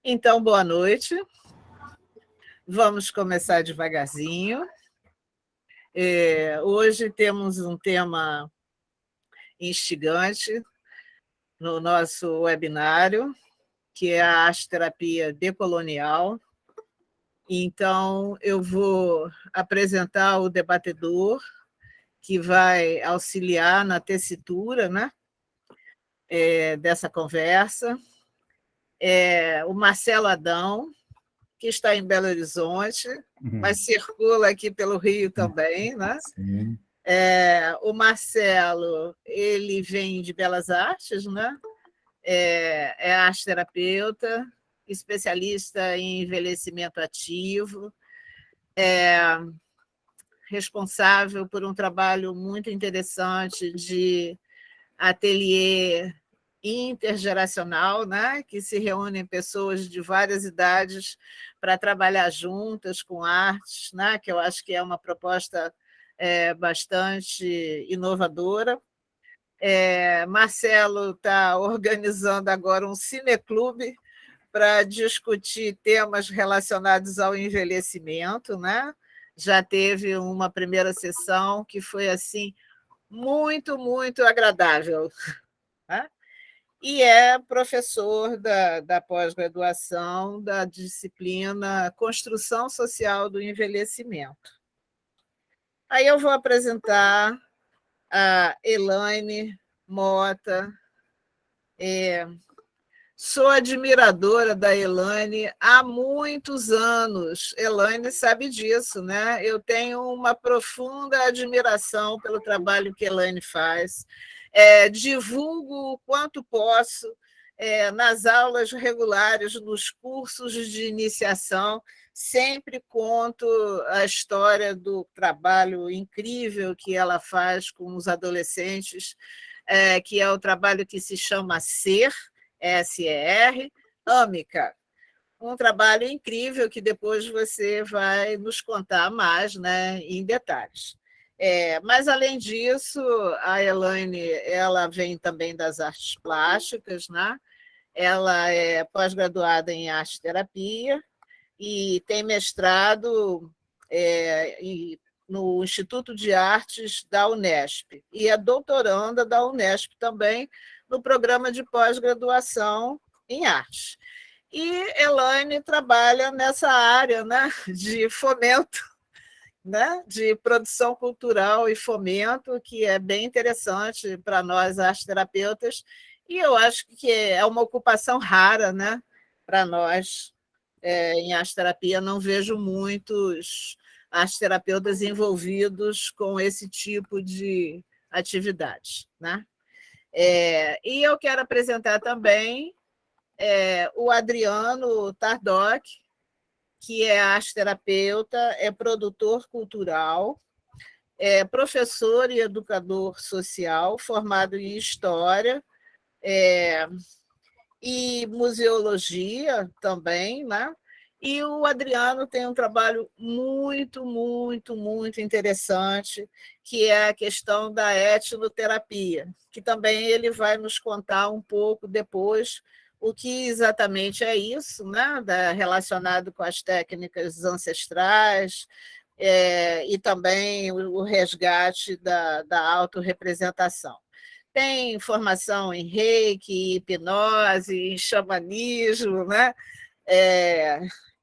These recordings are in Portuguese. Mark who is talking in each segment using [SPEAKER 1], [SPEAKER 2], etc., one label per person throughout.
[SPEAKER 1] Então, boa noite. Vamos começar devagarzinho. Hoje temos um tema instigante no nosso webinário, que é a arte-terapia decolonial. Então, eu vou apresentar o debatedor, que vai auxiliar na tessitura, né, dessa conversa. O Marcelo Adão, que está em Belo Horizonte, mas circula aqui pelo Rio também, né?
[SPEAKER 2] Sim.
[SPEAKER 1] O Marcelo, ele vem de Belas Artes, né? É arte-terapeuta, especialista em envelhecimento ativo, responsável por um trabalho muito interessante de ateliê intergeracional, né, que se reúnem pessoas de várias idades para trabalhar juntas com artes, né, que eu acho que é uma proposta bastante inovadora. Marcelo está organizando agora um cineclube para discutir temas relacionados ao envelhecimento, né? Já teve uma primeira sessão que foi assim muito, muito agradável, né? E é professor da pós-graduação da disciplina Construção Social do Envelhecimento. Aí eu vou apresentar a Elaine Mota. Sou admiradora da Elaine há muitos anos. Elaine sabe disso, né? Eu tenho uma profunda admiração pelo trabalho que Elaine faz. Divulgo o quanto posso nas aulas regulares, nos cursos de iniciação, sempre conto a história do trabalho incrível que ela faz com os adolescentes, que é o trabalho que se chama SER, SER, Âmica, um trabalho incrível que depois você vai nos contar mais, né, em detalhes. Mas, além disso, a Elaine ela vem também das artes plásticas, né? Ela é pós-graduada em arte-terapia e tem mestrado no Instituto de Artes da Unesp, e é doutoranda da Unesp também, no programa de pós-graduação em arte. E Elaine trabalha nessa área, né, de fomento, né, de produção cultural e fomento, que é bem interessante para nós, arteterapeutas, e eu acho que é uma ocupação rara, né, para nós, em arte-terapia. Não vejo muitos arteterapeutas envolvidos com esse tipo de atividade, né? E eu quero apresentar também o Adriano Tardoc, que é arte-terapeuta, é produtor cultural, é professor e educador social, formado em História e Museologia também, né? E o Adriano tem um trabalho muito, muito, muito interessante, que é a questão da etnoterapia, que também ele vai nos contar um pouco depois o que exatamente é isso, né? Relacionado com as técnicas ancestrais, e também o resgate da autorrepresentação. Tem formação em reiki, hipnose, em xamanismo, né?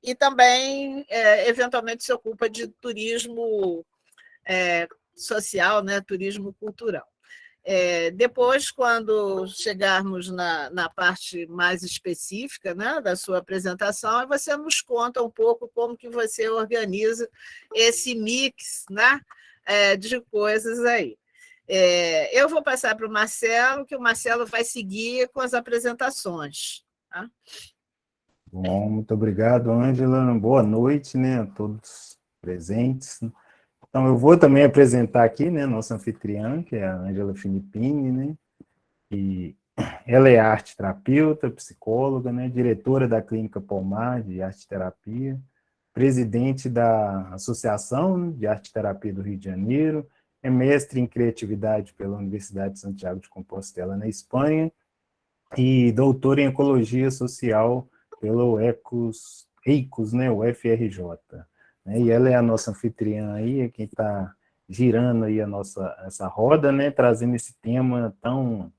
[SPEAKER 1] E também, eventualmente, se ocupa de turismo social, né? Turismo cultural. Depois, quando chegarmos na parte mais específica, né, da sua apresentação, você nos conta um pouco como que você organiza esse mix, né, de coisas aí. Eu vou passar para o Marcelo, que o Marcelo vai seguir com as apresentações. Tá?
[SPEAKER 2] Bom, muito obrigado, Ângela. Boa noite, né, a todos presentes. Então, eu vou também apresentar aqui, né, nossa anfitriã, que é a Ângela Filippini, né, e ela é arte-terapeuta, psicóloga, né, diretora da Clínica Palmar de Arte-Terapia, presidente da Associação de Arte-Terapia do Rio de Janeiro, é mestre em criatividade pela Universidade de Santiago de Compostela, na Espanha, e doutora em Ecologia Social pelo EICOS, né, o FRJ. Né, e ela é a nossa anfitriã aí, quem está girando aí essa roda, né, trazendo esse tema tão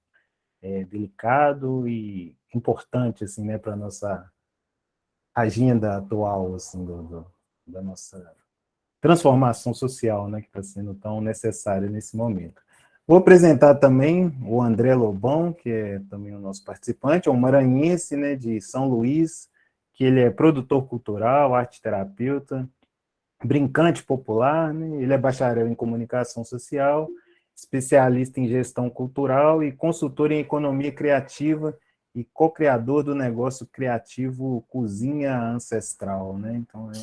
[SPEAKER 2] delicado e importante, assim, né, para a nossa agenda atual, assim, da nossa transformação social, né, que está sendo tão necessária nesse momento. Vou apresentar também o André Lobão, que é também o nosso participante, é um maranhense, né, de São Luís, que ele é produtor cultural, arte-terapeuta, brincante popular, né, ele é bacharel em comunicação social, especialista em gestão cultural e consultor em economia criativa e co-criador do negócio criativo Cozinha Ancestral, né, então é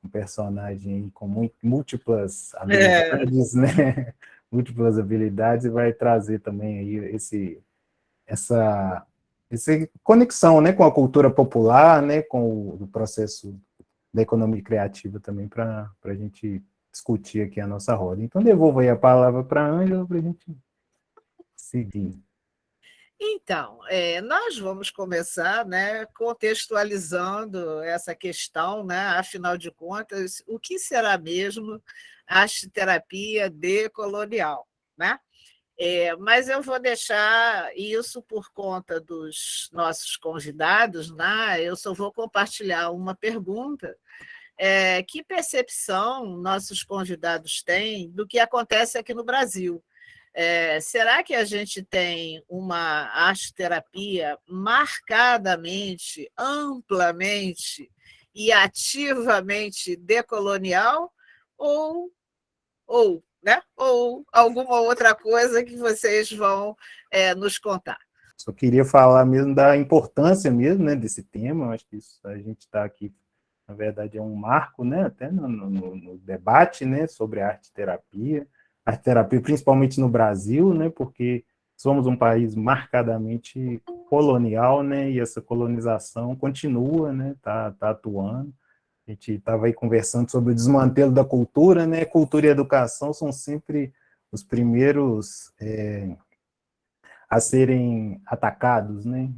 [SPEAKER 2] um personagem com múltiplas habilidades, né? Múltiplas habilidades, e vai trazer também aí essa conexão, né, com a cultura popular, né, com o processo da economia criativa também, para a gente discutir aqui a nossa roda. Então, devolvo aí a palavra para a Ângela para a gente seguir.
[SPEAKER 1] Então, nós vamos começar, né, contextualizando essa questão, né, afinal de contas, o que será mesmo a arte-terapia decolonial, né? Mas eu vou deixar isso por conta dos nossos convidados, né? Eu só vou compartilhar uma pergunta. Que percepção nossos convidados têm do que acontece aqui no Brasil? Será que a gente tem uma arte-terapia marcadamente, amplamente e ativamente decolonial, ou alguma outra coisa que vocês vão nos contar?
[SPEAKER 2] Só queria falar mesmo da importância mesmo, né, desse tema. Eu acho que isso, a gente está aqui, na verdade, é um marco, né, até no debate, né, sobre a arte-terapia, principalmente no Brasil, né, porque somos um país marcadamente colonial, né, e essa colonização continua, né, tá atuando. A gente estava aí conversando sobre o desmantelo da cultura, né, cultura e educação são sempre os primeiros a serem atacados, né,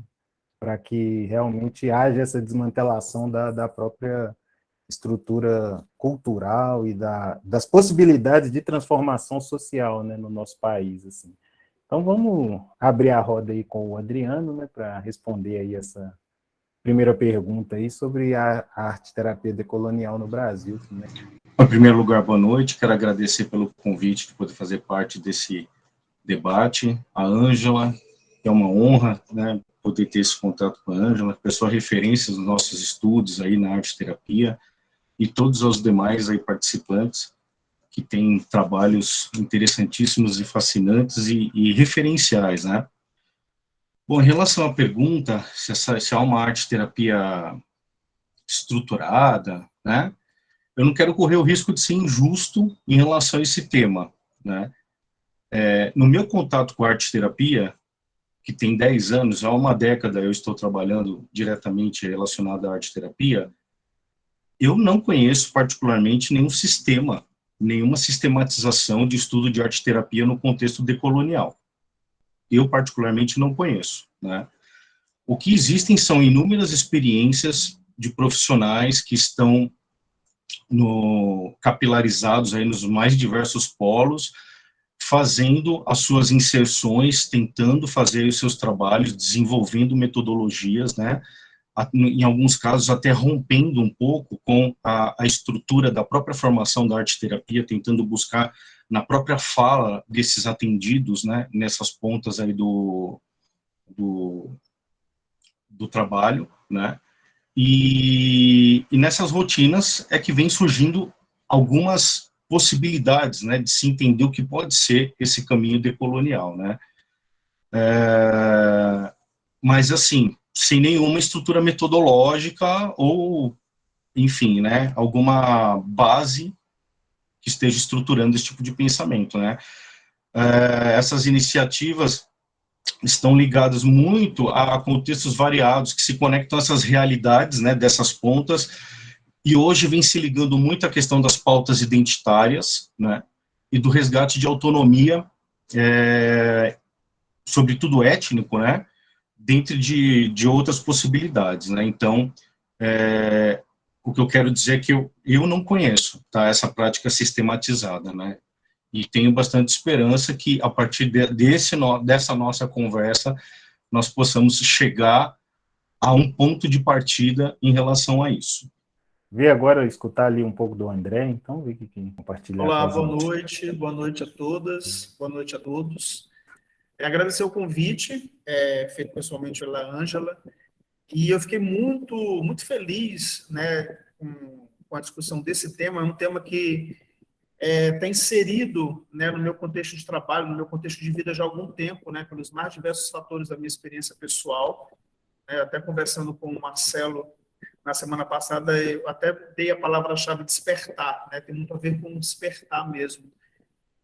[SPEAKER 2] para que realmente haja essa desmantelação da própria estrutura cultural e das possibilidades de transformação social, né, no nosso país, assim. Então vamos abrir a roda aí com o Adriano, né, para responder aí essa primeira pergunta aí sobre a arte-terapia decolonial no Brasil, né?
[SPEAKER 3] Em primeiro lugar, boa noite, quero agradecer pelo convite de poder fazer parte desse debate. A Ângela, é uma honra, né, poder ter esse contato com a Ângela, pessoa referência nos nossos estudos aí na arte-terapia, e todos os demais aí participantes que têm trabalhos interessantíssimos e fascinantes e referenciais, né? Bom, em relação à pergunta, se há uma arte-terapia estruturada, né? Eu não quero correr o risco de ser injusto em relação a esse tema, né? No meu contato com a arte-terapia, que tem 10 anos, há uma década eu estou trabalhando diretamente relacionado à arte-terapia, eu não conheço particularmente nenhum sistema, nenhuma sistematização de estudo de arte-terapia no contexto decolonial. Eu particularmente não conheço, né? O que existem são inúmeras experiências de profissionais que estão capilarizados aí nos mais diversos polos, fazendo as suas inserções, tentando fazer os seus trabalhos, desenvolvendo metodologias, né? Em alguns casos até rompendo um pouco com a estrutura da própria formação da arte-terapia, tentando buscar na própria fala desses atendidos, né, nessas pontas aí do trabalho, né, e nessas rotinas é que vem surgindo algumas possibilidades, né, de se entender o que pode ser esse caminho decolonial, né, mas assim, sem nenhuma estrutura metodológica ou, enfim, né, alguma base que esteja estruturando esse tipo de pensamento, né. Essas iniciativas estão ligadas muito a contextos variados que se conectam a essas realidades, né, dessas pontas, e hoje vem se ligando muito à questão das pautas identitárias, né, e do resgate de autonomia, sobretudo étnico, né, dentro de outras possibilidades, né? Então, o que eu quero dizer é que eu não conheço, tá, essa prática sistematizada, né? E tenho bastante esperança que, a partir dessa nossa conversa, nós possamos chegar a um ponto de partida em relação a isso.
[SPEAKER 2] Vê agora, escutar ali um pouco do André, então, ver o que compartilhar
[SPEAKER 4] Olá,
[SPEAKER 2] com a gente.
[SPEAKER 4] boa noite a todas, boa noite a todos. Agradecer o convite, feito pessoalmente pela Ângela, e eu fiquei muito feliz, né, com a discussão desse tema. É um tema que está inserido, né, no meu contexto de trabalho, no meu contexto de vida já há algum tempo, né, pelos mais diversos fatores da minha experiência pessoal. Até conversando com o Marcelo na semana passada, eu até dei a palavra-chave despertar, né, tem muito a ver com despertar mesmo.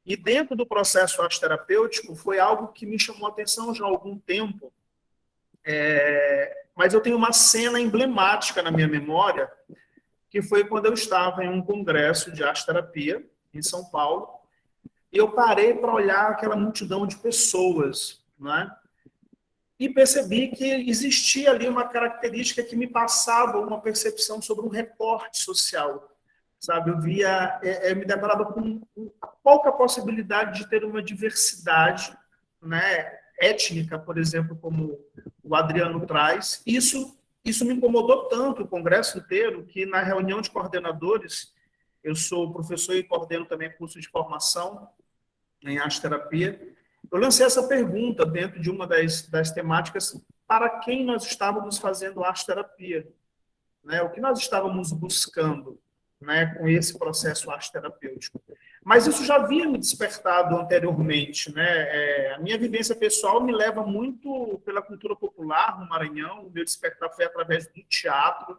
[SPEAKER 4] E dentro do processo arte-terapêutico foi algo que me chamou a atenção já há algum tempo, mas eu tenho uma cena emblemática na minha memória, que foi quando eu estava em um congresso de arte-terapia em São Paulo, e eu parei para olhar aquela multidão de pessoas, né? E percebi que existia ali uma característica que me passava uma percepção sobre um recorte social, sabe? Eu me deparava com pouca possibilidade de ter uma diversidade, né, étnica, por exemplo, como o Adriano traz. Isso me incomodou tanto, o congresso inteiro, que na reunião de coordenadores, eu sou professor e coordeno também curso de formação em arte-terapia, eu lancei essa pergunta dentro de uma das temáticas: para quem nós estávamos fazendo arte-terapia, né? O que nós estávamos buscando, né, com esse processo arte-terapêutico. Mas isso já havia me despertado anteriormente, né? A minha vivência pessoal me leva muito pela cultura popular no Maranhão. O meu despertar foi através do teatro,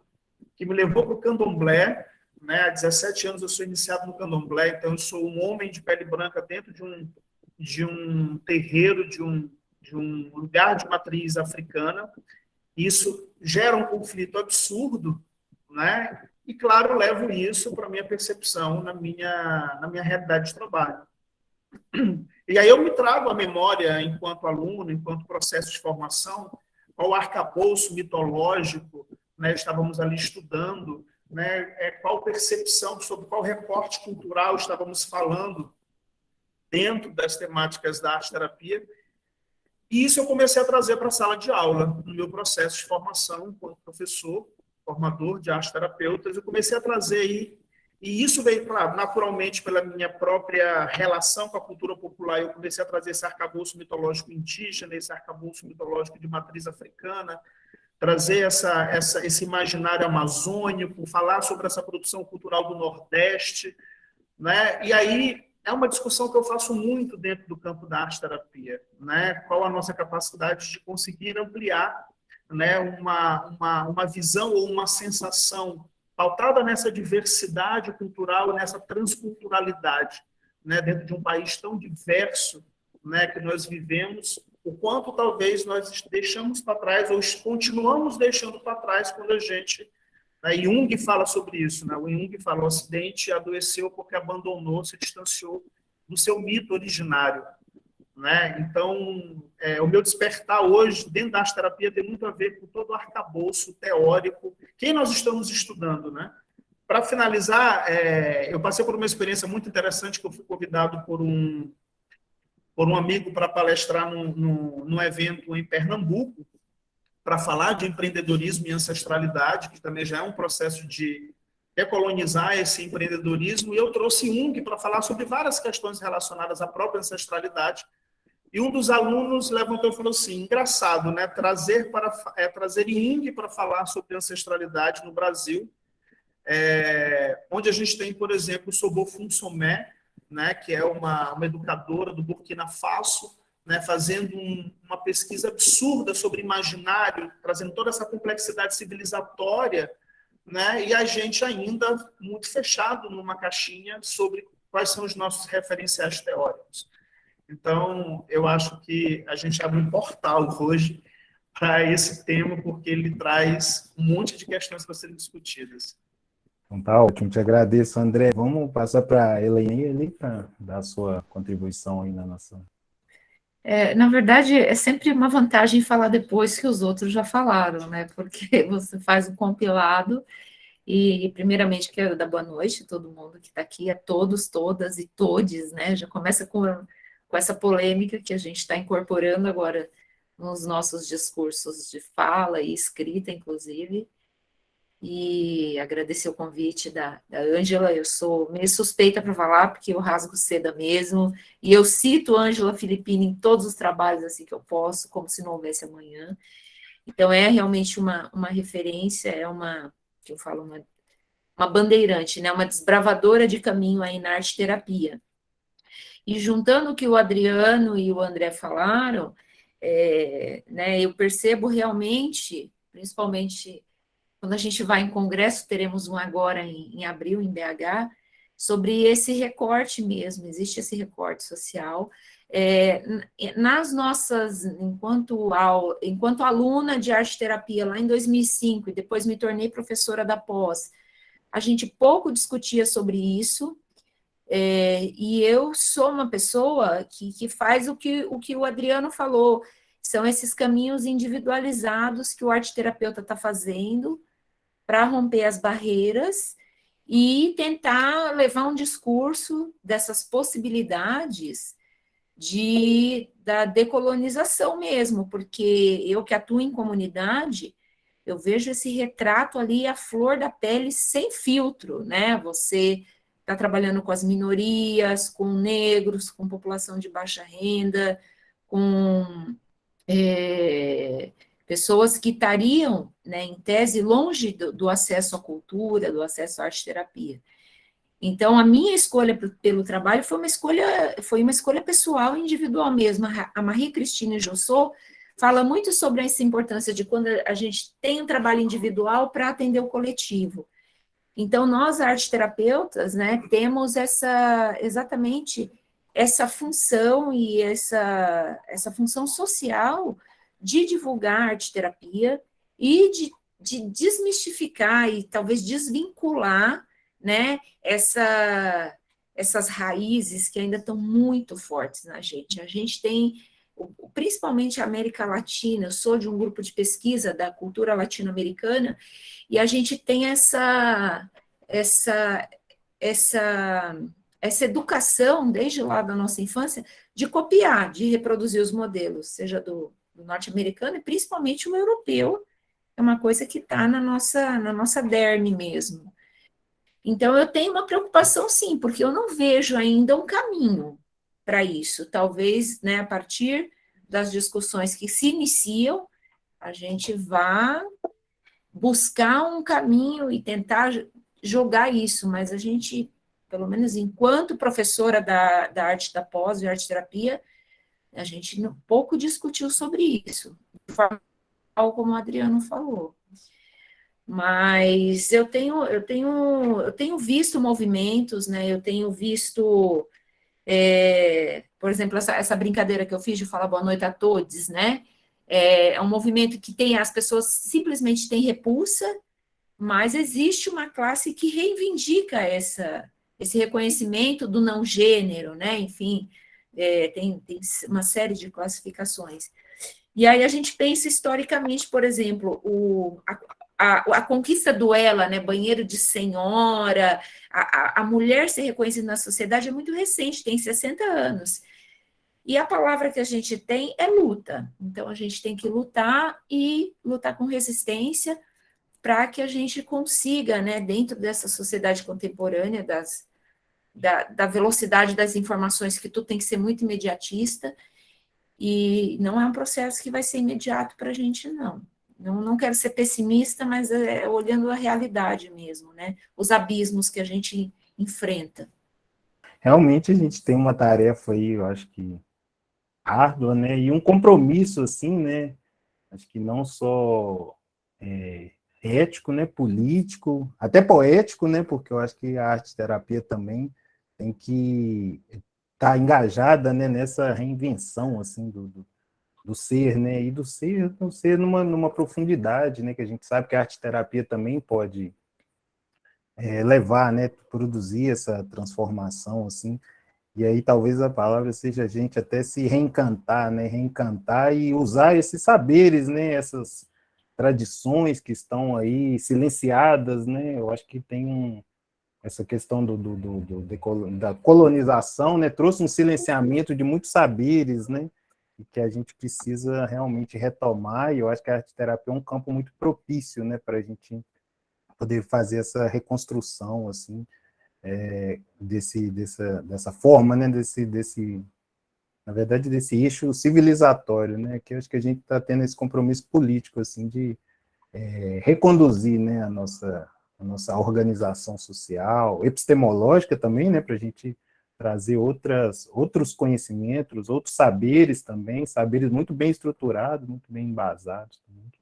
[SPEAKER 4] que me levou para o candomblé, né? Há 17 anos eu sou iniciado no candomblé, então eu sou um homem de pele branca dentro de um terreiro, de um lugar de matriz africana. Isso gera um conflito absurdo, né? E, claro, levo isso para a minha percepção na minha realidade de trabalho. E aí eu me trago à memória, enquanto aluno, enquanto processo de formação, qual arcabouço mitológico, né, estávamos ali estudando, né, qual percepção sobre qual recorte cultural estávamos falando dentro das temáticas da arte-terapia. E isso eu comecei a trazer para a sala de aula, no meu processo de formação enquanto professor, formador de arte-terapeutas. Eu comecei a trazer aí, e isso veio naturalmente pela minha própria relação com a cultura popular. Eu comecei a trazer esse arcabouço mitológico indígena, esse arcabouço mitológico de matriz africana, trazer esse imaginário amazônico, falar sobre essa produção cultural do Nordeste, né? E aí é uma discussão que eu faço muito dentro do campo da arte-terapia, né? Qual a nossa capacidade de conseguir ampliar, né, uma visão ou uma sensação pautada nessa diversidade cultural, nessa transculturalidade, né, dentro de um país tão diverso, né, que nós vivemos, o quanto talvez nós deixamos para trás ou continuamos deixando para trás quando a gente... Jung fala sobre isso, né? O Jung fala: o Ocidente adoeceu porque abandonou, se distanciou do seu mito originário, né? Então, o meu despertar hoje, dentro da arte-terapia, tem muito a ver com todo o arcabouço teórico, quem nós estamos estudando, né? Para finalizar, eu passei por uma experiência muito interessante, que eu fui convidado por um amigo para palestrar num evento em Pernambuco, para falar de empreendedorismo e ancestralidade, que também já é um processo de decolonizar esse empreendedorismo, e eu trouxe Jung para falar sobre várias questões relacionadas à própria ancestralidade. E um dos alunos levantou e falou assim: engraçado, né? Trazer Jung para falar sobre ancestralidade no Brasil, onde a gente tem, por exemplo, Sobô Funsomé, né, que é uma educadora do Burkina Faso, né, fazendo uma pesquisa absurda sobre imaginário, trazendo toda essa complexidade civilizatória, né, e a gente ainda muito fechado numa caixinha sobre quais são os nossos referenciais teóricos. Então, eu acho que a gente abre um portal hoje para esse tema, porque ele traz um monte de questões para serem discutidas.
[SPEAKER 2] Então tá ótimo, te agradeço, André. Vamos passar para a Elaine ali para dar a sua contribuição aí na nossa...
[SPEAKER 5] Na verdade, é sempre uma vantagem falar depois que os outros já falaram, né? Porque você faz um compilado e primeiramente, quero dar boa noite a todo mundo que está aqui, a todos, todas e todes, né? Já começa com essa polêmica que a gente está incorporando agora nos nossos discursos de fala e escrita, inclusive. E agradecer o convite da Ângela. Eu sou meio suspeita para falar, porque eu rasgo seda mesmo, e eu cito Ângela Filippini em todos os trabalhos assim que eu posso, como se não houvesse amanhã. Então, é realmente uma referência, que eu falo, uma bandeirante, né, uma desbravadora de caminho aí na arte-terapia. E juntando o que o Adriano e o André falaram, né, eu percebo realmente, principalmente quando a gente vai em congresso, teremos um agora em abril, em BH, sobre esse recorte mesmo, existe esse recorte social. Nas nossas, enquanto aluna de arte-terapia lá em 2005, e depois me tornei professora da pós, a gente pouco discutia sobre isso, e eu sou uma pessoa que faz o que o Adriano falou, são esses caminhos individualizados que o arte-terapeuta está fazendo para romper as barreiras e tentar levar um discurso dessas possibilidades da decolonização mesmo, porque eu que atuo em comunidade, eu vejo esse retrato ali à flor da pele, sem filtro, né? Você está trabalhando com as minorias, com negros, com população de baixa renda, com pessoas que estariam, né, em tese, longe do acesso à cultura, do acesso à arte-terapia. Então, a minha escolha pelo trabalho foi uma escolha pessoal, individual mesmo. A Marie-Christine Jossot fala muito sobre essa importância de quando a gente tem um trabalho individual para atender o coletivo. Então, nós, arte-terapeutas, né, temos exatamente essa função e essa função social de divulgar a arte-terapia e de desmistificar e talvez desvincular, né, essas raízes que ainda estão muito fortes na gente. A gente tem, principalmente a América Latina, eu sou de um grupo de pesquisa da cultura latino-americana, e a gente tem essa educação, desde lá da nossa infância, de copiar, de reproduzir os modelos, seja do norte-americano e principalmente o europeu, é uma coisa que está na nossa derme mesmo. Então, eu tenho uma preocupação, sim, porque eu não vejo ainda um caminho para isso. Talvez, né, a partir das discussões que se iniciam, a gente vá buscar um caminho e tentar jogar isso, mas a gente, pelo menos enquanto professora da arte da pós e arte-terapia, a gente pouco discutiu sobre isso, como o Adriano falou. Mas eu tenho visto movimentos, né? Eu tenho visto, por exemplo, essa brincadeira que eu fiz de falar boa noite a todos, né? É um movimento que as pessoas simplesmente têm repulsa, mas existe uma classe que reivindica esse reconhecimento do não gênero, né? Enfim, tem uma série de classificações. E aí a gente pensa historicamente, por exemplo, a conquista do ela, né, banheiro de senhora, a mulher ser reconhecida na sociedade é muito recente, tem 60 anos. E a palavra que a gente tem é luta. Então, a gente tem que lutar e lutar com resistência para que a gente consiga, né, dentro dessa sociedade contemporânea, da velocidade das informações, que tudo tem que ser muito imediatista, e não é um processo que vai ser imediato para a gente, não. Não quero ser pessimista, mas olhando a realidade mesmo, né? Os abismos que a gente enfrenta.
[SPEAKER 2] Realmente a gente tem uma tarefa aí, eu acho que árdua, né? E um compromisso, assim, né? Acho que não só ético, né? Político, até poético, né? Porque eu acho que a arte-terapia também tem que estar engajada, né? Nessa reinvenção, assim, do ser, né? E do ser numa profundidade, né? Que a gente sabe que a arte-terapia também pode levar, né? Produzir essa transformação, assim. E aí talvez a palavra seja a gente até se reencantar, né? Reencantar e usar esses saberes, né? Essas tradições que estão aí silenciadas, né? Eu acho que tem essa questão da colonização, né? Trouxe um silenciamento de muitos saberes, né? E que a gente precisa realmente retomar, e eu acho que a arte-terapia é um campo muito propício, né? Para a gente poder fazer essa reconstrução, assim, dessa forma, né? Na verdade, desse eixo civilizatório, né? Que eu acho que a gente está tendo esse compromisso político, assim, de reconduzir, né? A nossa organização social, epistemológica também, né? Para a gente trazer outros conhecimentos, outros saberes também, saberes muito bem estruturados, muito bem embasados. Também.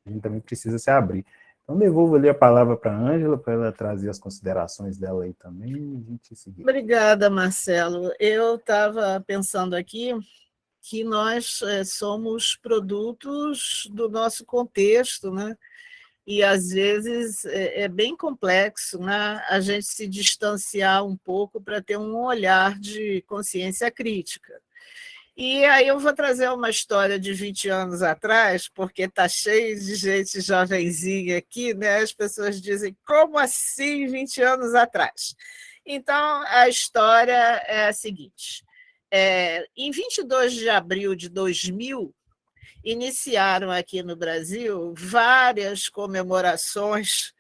[SPEAKER 2] A gente também precisa se abrir. Então, devolvo ali a palavra para a Ângela, para ela trazer as considerações dela aí também, e a gente seguir.
[SPEAKER 1] Obrigada, Marcelo. Eu estava pensando aqui que nós somos produtos do nosso contexto, né? E, às vezes, é bem complexo, né? A gente se distanciar um pouco para ter um olhar de consciência crítica. E aí eu vou trazer uma história de 20 anos atrás, porque está cheio de gente jovenzinha aqui, né? As pessoas dizem, como assim 20 anos atrás? Então, a história é a seguinte. Em 22 de abril de 2000, iniciaram aqui no Brasil várias comemorações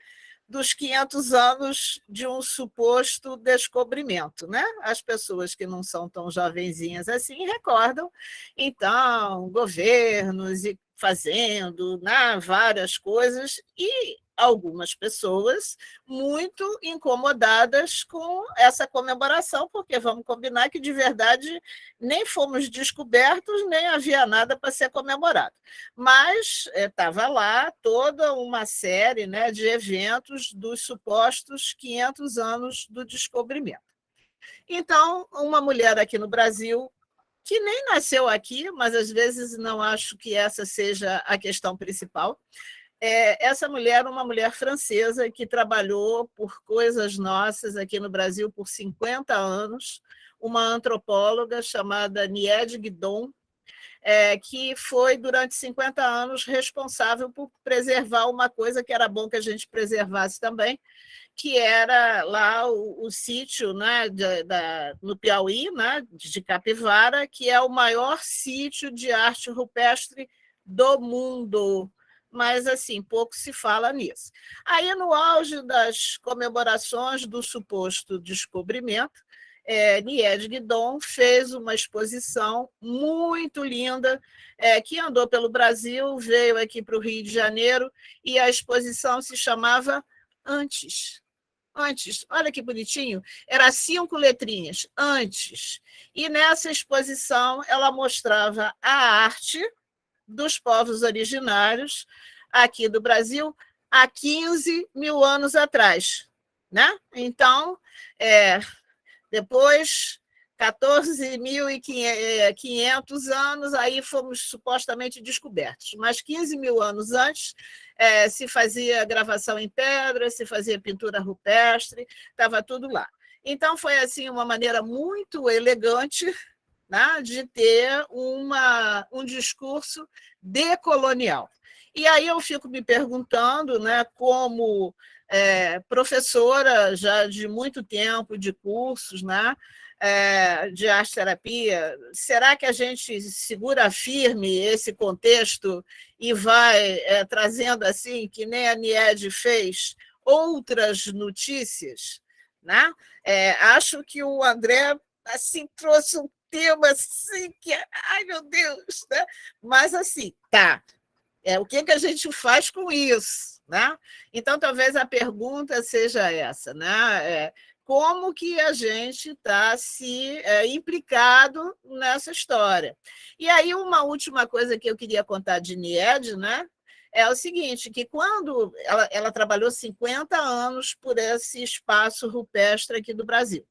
[SPEAKER 1] dos 500 anos de um suposto descobrimento, né? As pessoas que não são tão jovenzinhas assim recordam, então, governos e fazendo, né, várias coisas, e algumas pessoas muito incomodadas com essa comemoração, porque vamos combinar que, de verdade, nem fomos descobertos, nem havia nada para ser comemorado. Mas estava lá toda uma série, né, de eventos dos supostos 500 anos do descobrimento. Então, uma mulher aqui no Brasil, que nem nasceu aqui, mas às vezes não acho que essa seja a questão principal, essa mulher é uma mulher francesa que trabalhou por coisas nossas aqui no Brasil por 50 anos, uma antropóloga chamada Niede Guidon, que foi, durante 50 anos, responsável por preservar uma coisa que era bom que a gente preservasse também, que era lá o sítio, né, no Piauí, né, de Capivara, que é o maior sítio de arte rupestre do mundo. Mas, assim, pouco se fala nisso. Aí, no auge das comemorações do suposto descobrimento, Niede Guidon fez uma exposição muito linda, que andou pelo Brasil, veio aqui para o Rio de Janeiro, e a exposição se chamava Antes. Antes, olha que bonitinho, era 5 letrinhas, antes. E nessa exposição ela mostrava a arte dos povos originários aqui do Brasil há 15 mil anos atrás. Né? Então, depois, 14.500 anos, aí fomos supostamente descobertos. Mas 15 mil anos antes, se fazia gravação em pedra, se fazia pintura rupestre, estava tudo lá. Então, foi assim uma maneira muito elegante, né, de ter um discurso decolonial. E aí eu fico me perguntando, né, como professora já de muito tempo de cursos, né, de arte-terapia, será que a gente segura firme esse contexto e vai trazendo, assim, que nem a Niede fez, outras notícias? Né? Acho que o André assim, trouxe um tema assim que, ai meu Deus, né? Mas assim, tá. O que a gente faz com isso? Né? Então, talvez a pergunta seja essa, né? Como que a gente está se implicado nessa história? E aí, uma última coisa que eu queria contar de Niede, né? É o seguinte, que quando ela trabalhou 50 anos por esse espaço rupestre aqui do Brasil.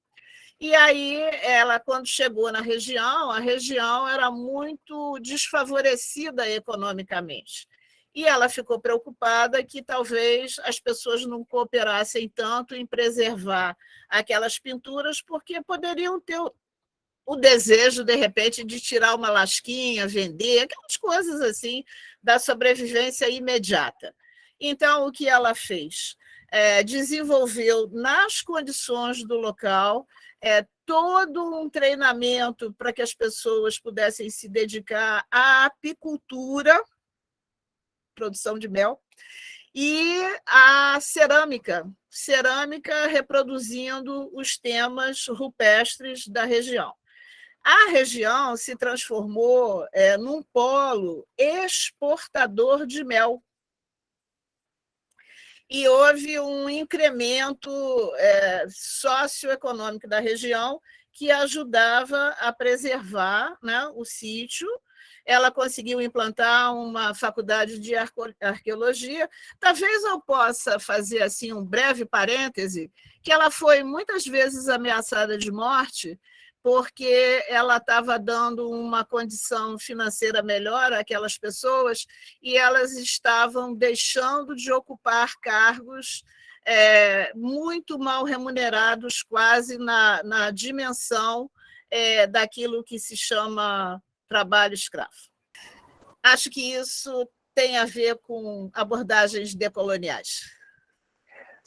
[SPEAKER 1] E aí, ela, quando chegou na região, a região era muito desfavorecida economicamente. E ela ficou preocupada que talvez as pessoas não cooperassem tanto em preservar aquelas pinturas, porque poderiam ter o desejo, de repente, de tirar uma lasquinha, vender, aquelas coisas assim da sobrevivência imediata. Então, o que ela fez? Desenvolveu, nas condições do local, todo um treinamento para que as pessoas pudessem se dedicar à apicultura, produção de mel, e a cerâmica reproduzindo os temas rupestres da região. A região se transformou num polo exportador de mel. E houve um incremento socioeconômico da região que ajudava a preservar, né, o sítio. Ela conseguiu implantar uma faculdade de arqueologia. Talvez eu possa fazer assim um breve parêntese, que ela foi muitas vezes ameaçada de morte, porque ela estava dando uma condição financeira melhor àquelas pessoas e elas estavam deixando de ocupar cargos muito mal remunerados, quase na dimensão daquilo que se chama trabalho escravo. Acho que isso tem a ver com abordagens decoloniais.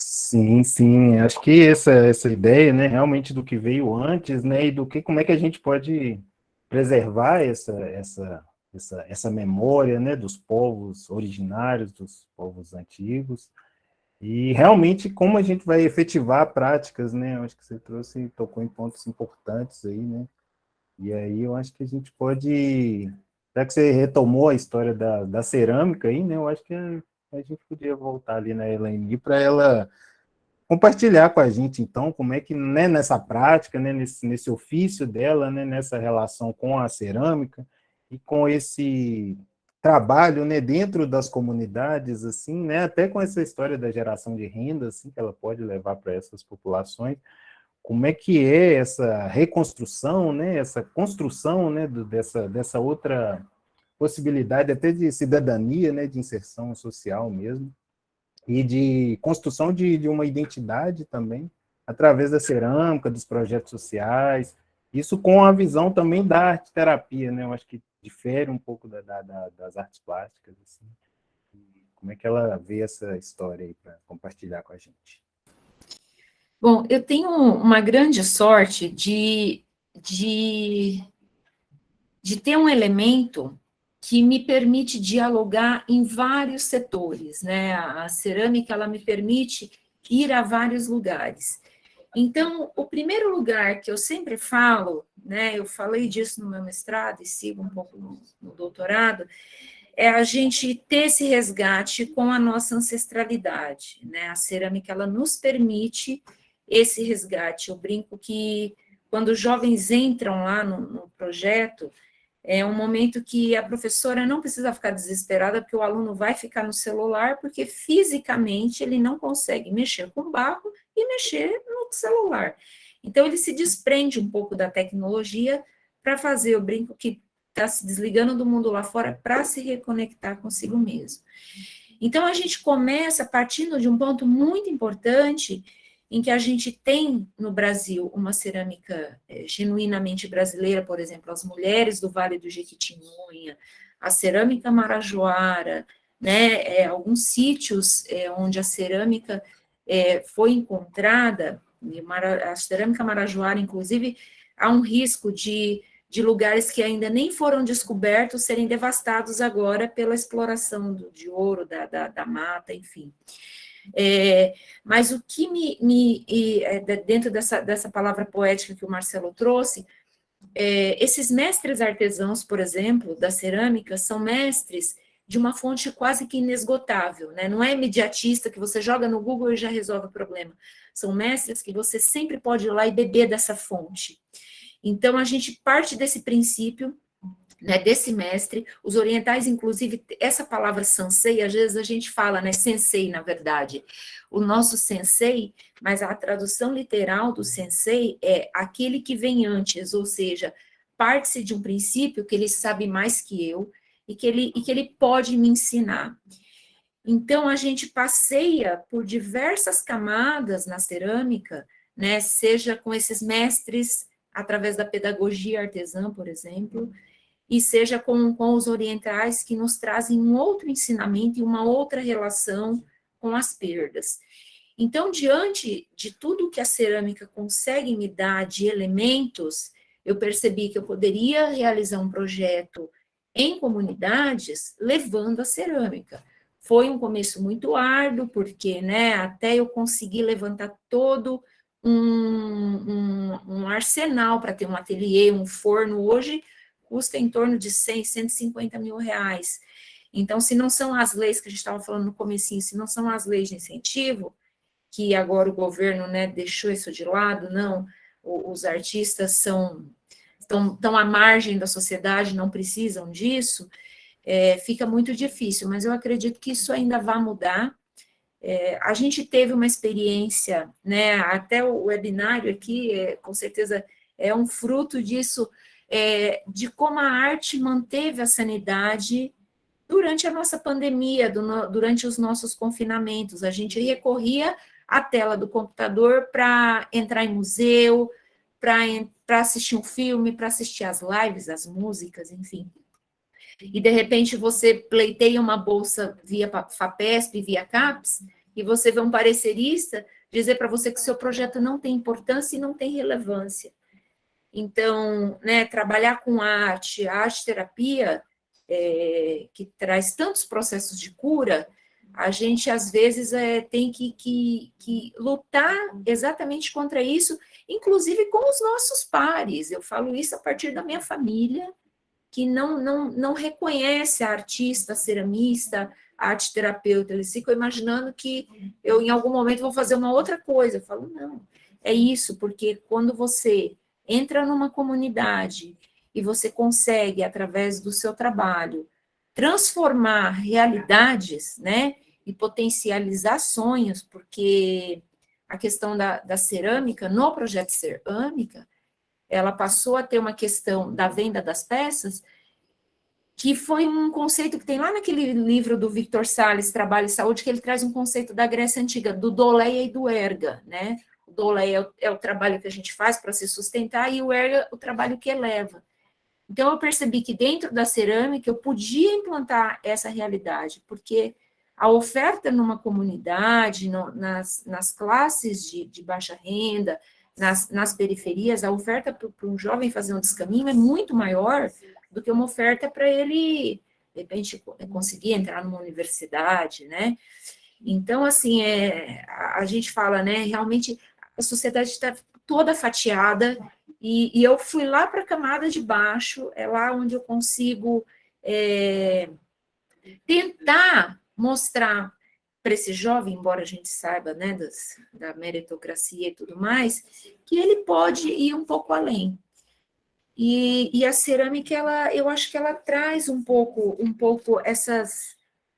[SPEAKER 2] Sim, sim, acho que essa ideia, né, realmente do que veio antes, né, e como é que a gente pode preservar essa memória, né, dos povos originários, dos povos antigos, e realmente como a gente vai efetivar práticas, né, eu acho que você tocou em pontos importantes aí, né, e aí eu acho que a gente pode, já que você retomou a história da cerâmica aí, né, eu acho que a gente podia voltar ali na Elaine para ela compartilhar com a gente, então, como é que, né, nessa prática, né, nesse ofício dela, né, nessa relação com a cerâmica e com esse trabalho, né, dentro das comunidades, assim, né, até com essa história da geração de renda, assim, que ela pode levar para essas populações, como é que é essa reconstrução, né, essa construção, né, dessa outra possibilidade até de cidadania, né, de inserção social mesmo, e de construção de uma identidade também, através da cerâmica, dos projetos sociais, isso com a visão também da arte-terapia, né? Eu acho que difere um pouco das artes plásticas, assim. Como é que ela vê essa história aí para compartilhar com a gente?
[SPEAKER 5] Bom, eu tenho uma grande sorte de ter um elemento que me permite dialogar em vários setores, né? A cerâmica, ela me permite ir a vários lugares. Então, o primeiro lugar que eu sempre falo, né? Eu falei disso no meu mestrado e sigo um pouco no doutorado, é a gente ter esse resgate com a nossa ancestralidade, né? A cerâmica, ela nos permite esse resgate. Eu brinco que quando os jovens entram lá no projeto, é um momento que a professora não precisa ficar desesperada, porque o aluno vai ficar no celular, porque fisicamente ele não consegue mexer com barro e mexer no celular. Então, ele se desprende um pouco da tecnologia para fazer, eu brinco que está se desligando do mundo lá fora para se reconectar consigo mesmo. Então, a gente começa partindo de um ponto muito importante, em que a gente tem no Brasil uma cerâmica genuinamente brasileira, por exemplo, as mulheres do Vale do Jequitinhonha, a cerâmica marajoara, né, alguns sítios onde a cerâmica foi encontrada, a cerâmica marajoara, inclusive, há um risco de lugares que ainda nem foram descobertos serem devastados agora pela exploração de ouro, da mata, enfim. Mas o que dentro dessa palavra poética que o Marcelo trouxe, esses mestres artesãos, por exemplo, da cerâmica, são mestres de uma fonte quase que inesgotável, né? Não é imediatista que você joga no Google e já resolve o problema. São mestres que você sempre pode ir lá e beber dessa fonte. Então, a gente parte desse princípio, né, desse mestre. Os orientais, inclusive, essa palavra sensei, às vezes a gente fala, né, sensei, na verdade, o nosso sensei, mas a tradução literal do sensei é aquele que vem antes, ou seja, parte-se de um princípio que ele sabe mais que eu e que ele pode me ensinar. Então, a gente passeia por diversas camadas na cerâmica, né, seja com esses mestres através da pedagogia artesã, por exemplo, e seja com os orientais, que nos trazem um outro ensinamento e uma outra relação com as perdas. Então, diante de tudo que a cerâmica consegue me dar de elementos, eu percebi que eu poderia realizar um projeto em comunidades levando a cerâmica. Foi um começo muito árduo, porque, né, até eu conseguir levantar todo um arsenal para ter um ateliê, um forno, hoje custa em torno de 100, 150 mil reais. Então, se não são as leis que a gente estava falando no comecinho, se não são as leis de incentivo, que agora o governo, né, deixou isso de lado, não, os artistas estão à margem da sociedade, não precisam disso, fica muito difícil, mas eu acredito que isso ainda vai mudar. A gente teve uma experiência, né, até o webinário aqui, com certeza, é um fruto disso, de como a arte manteve a sanidade durante a nossa pandemia, durante os nossos confinamentos. A gente recorria à tela do computador para entrar em museu, para assistir um filme, para assistir as lives, as músicas, enfim. E, de repente, você pleiteia uma bolsa via FAPESP, via CAPES, e você vê um parecerista dizer para você que o seu projeto não tem importância e não tem relevância. Então, né, trabalhar com a arte-terapia, que traz tantos processos de cura, a gente, às vezes, tem que lutar exatamente contra isso, inclusive com os nossos pares. Eu falo isso a partir da minha família, que não reconhece a artista, a ceramista, a arte-terapeuta. Eles ficam imaginando que eu, em algum momento, vou fazer uma outra coisa. Eu falo, não, é isso, porque quando você entra numa comunidade e você consegue, através do seu trabalho, transformar realidades, né, e potencializar sonhos, porque a questão da cerâmica, no projeto Cerâmica, ela passou a ter uma questão da venda das peças, que foi um conceito que tem lá naquele livro do Victor Salles, Trabalho e Saúde, que ele traz um conceito da Grécia Antiga, do doleia e do erga, né? O doleia é o trabalho que a gente faz para se sustentar, e o erga, o trabalho que eleva. Então, eu percebi que dentro da cerâmica eu podia implantar essa realidade, porque a oferta numa comunidade, nas classes de baixa renda, nas periferias, a oferta para um jovem fazer um descaminho é muito maior do que uma oferta para ele, de repente, conseguir entrar numa universidade, né? Então, assim, a gente fala, né, realmente a sociedade está toda fatiada, e eu fui lá para a camada de baixo, é lá onde eu consigo tentar mostrar para esse jovem, embora a gente saiba, né, da meritocracia e tudo mais, que ele pode ir um pouco além. E a cerâmica, eu acho que ela traz um pouco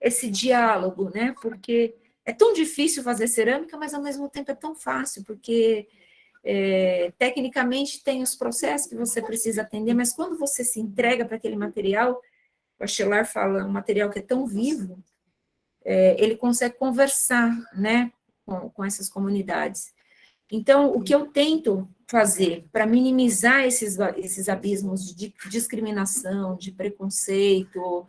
[SPEAKER 5] esse diálogo, né, porque é tão difícil fazer cerâmica, mas ao mesmo tempo é tão fácil, porque tecnicamente tem os processos que você precisa atender, mas quando você se entrega para aquele material, o Bachelard fala, um material que é tão vivo, ele consegue conversar, né, com essas comunidades. Então, o que eu tento fazer para minimizar esses abismos de discriminação, de preconceito,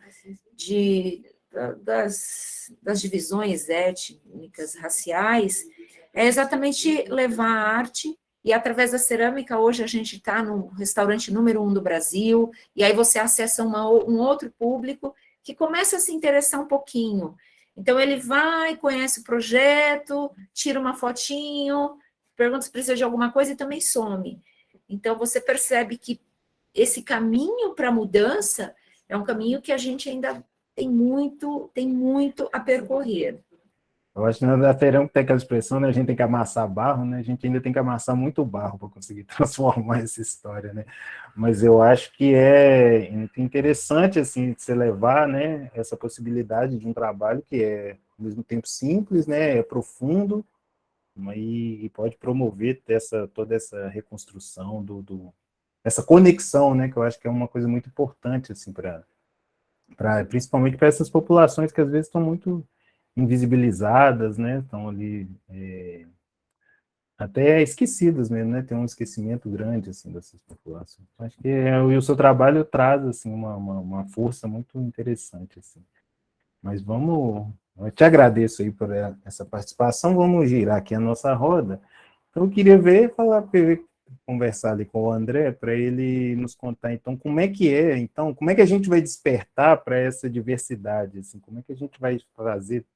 [SPEAKER 5] das divisões étnicas, raciais, é exatamente levar a arte, e através da cerâmica, hoje a gente está no restaurante número 1 do Brasil, e aí você acessa um outro público que começa a se interessar um pouquinho. Então, ele vai, conhece o projeto, tira uma fotinho, pergunta se precisa de alguma coisa e também some. Então, você percebe que esse caminho para a mudança é um caminho que a gente ainda tem muito a percorrer.
[SPEAKER 2] Eu acho que na cerâmica tem aquela expressão, né? A gente tem que amassar barro, né? A gente ainda tem que amassar muito barro para conseguir transformar essa história, né? Mas eu acho que é interessante, assim, você levar, né, essa possibilidade de um trabalho que é, ao mesmo tempo, simples, né? É profundo, e pode promover toda essa reconstrução, essa conexão, né? Que eu acho que é uma coisa muito importante, assim, principalmente para essas populações que às vezes estão muito invisibilizadas, né? Estão ali até esquecidas mesmo, né? Tem um esquecimento grande, assim, dessas populações. Acho que o seu trabalho traz, assim, uma força muito interessante, assim. Mas eu te agradeço aí por essa participação, vamos girar aqui a nossa roda. Então, eu queria conversar ali com o André, para ele nos contar, então, como é que a gente vai despertar para essa diversidade, assim, como é que a gente vai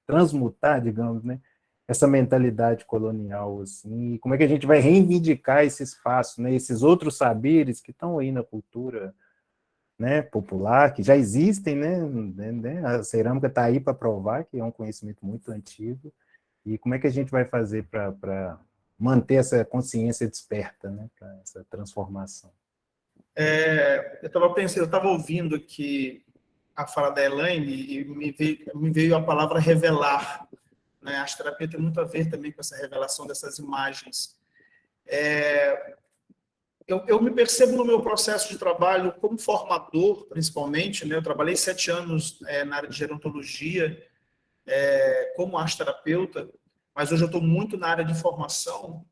[SPEAKER 2] transmutar, digamos, né, essa mentalidade colonial, assim, e como é que a gente vai reivindicar esse espaço, né, esses outros saberes que estão aí na cultura, né, popular, que já existem, né, a cerâmica está aí para provar que é um conhecimento muito antigo, e como é que a gente vai fazer para manter essa consciência desperta, né, para essa transformação?
[SPEAKER 4] Eu estava ouvindo aqui a fala da Elaine e me veio a palavra revelar, né? A arte-terapia tem muito a ver também com essa revelação dessas imagens. Eu me percebo no meu processo de trabalho como formador, principalmente, né? Eu trabalhei 7 anos na área de gerontologia, como arte-terapeuta, mas hoje eu estou muito na área de formação.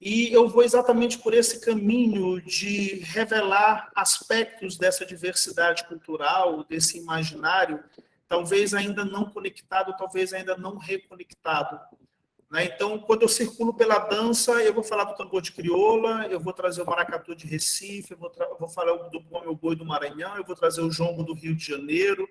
[SPEAKER 4] E eu vou exatamente por esse caminho de revelar aspectos dessa diversidade cultural, desse imaginário, talvez ainda não conectado, talvez ainda não reconectado. Né? Então, quando eu circulo pela dança, eu vou falar do tambor de crioula, eu vou trazer o maracatu de Recife, eu vou falar do Meu Boi do Maranhão, eu vou trazer o jongo do Rio de Janeiro,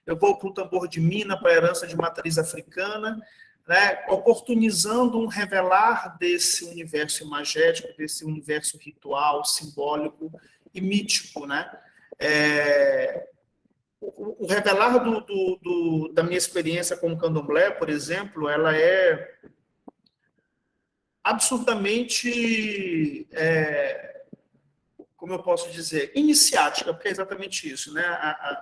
[SPEAKER 4] eu vou para o tambor de Minas, para a herança de matriz africana, né, oportunizando um revelar desse universo imagético, desse universo ritual, simbólico e mítico. Né? O revelar da minha experiência com o candomblé, por exemplo, ela é absurdamente, como eu posso dizer, iniciática, porque é exatamente isso, né?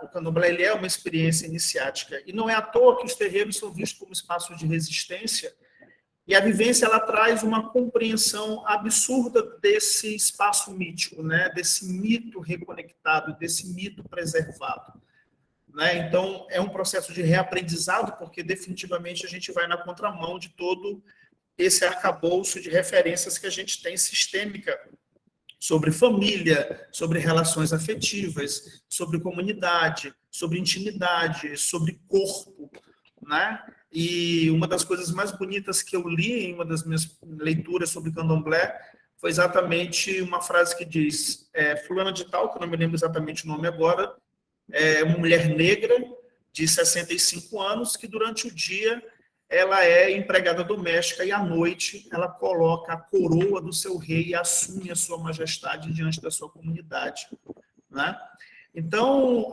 [SPEAKER 4] O candomblé ele é uma experiência iniciática, e não é à toa que os terreiros são vistos como espaços de resistência, e a vivência ela traz uma compreensão absurda desse espaço mítico, né? Desse mito reconectado, desse mito preservado. Né? Então, é um processo de reaprendizado, porque definitivamente a gente vai na contramão de todo esse arcabouço de referências que a gente tem sistêmica sobre família, sobre relações afetivas, sobre comunidade, sobre intimidade, sobre corpo, né? E uma das coisas mais bonitas que eu li em uma das minhas leituras sobre candomblé foi exatamente uma frase que diz: fulana de tal, que eu não me lembro exatamente o nome agora, uma mulher negra de 65 anos que durante o dia ela é empregada doméstica e à noite ela coloca a coroa do seu rei e assume a sua majestade diante da sua comunidade. Né? Então,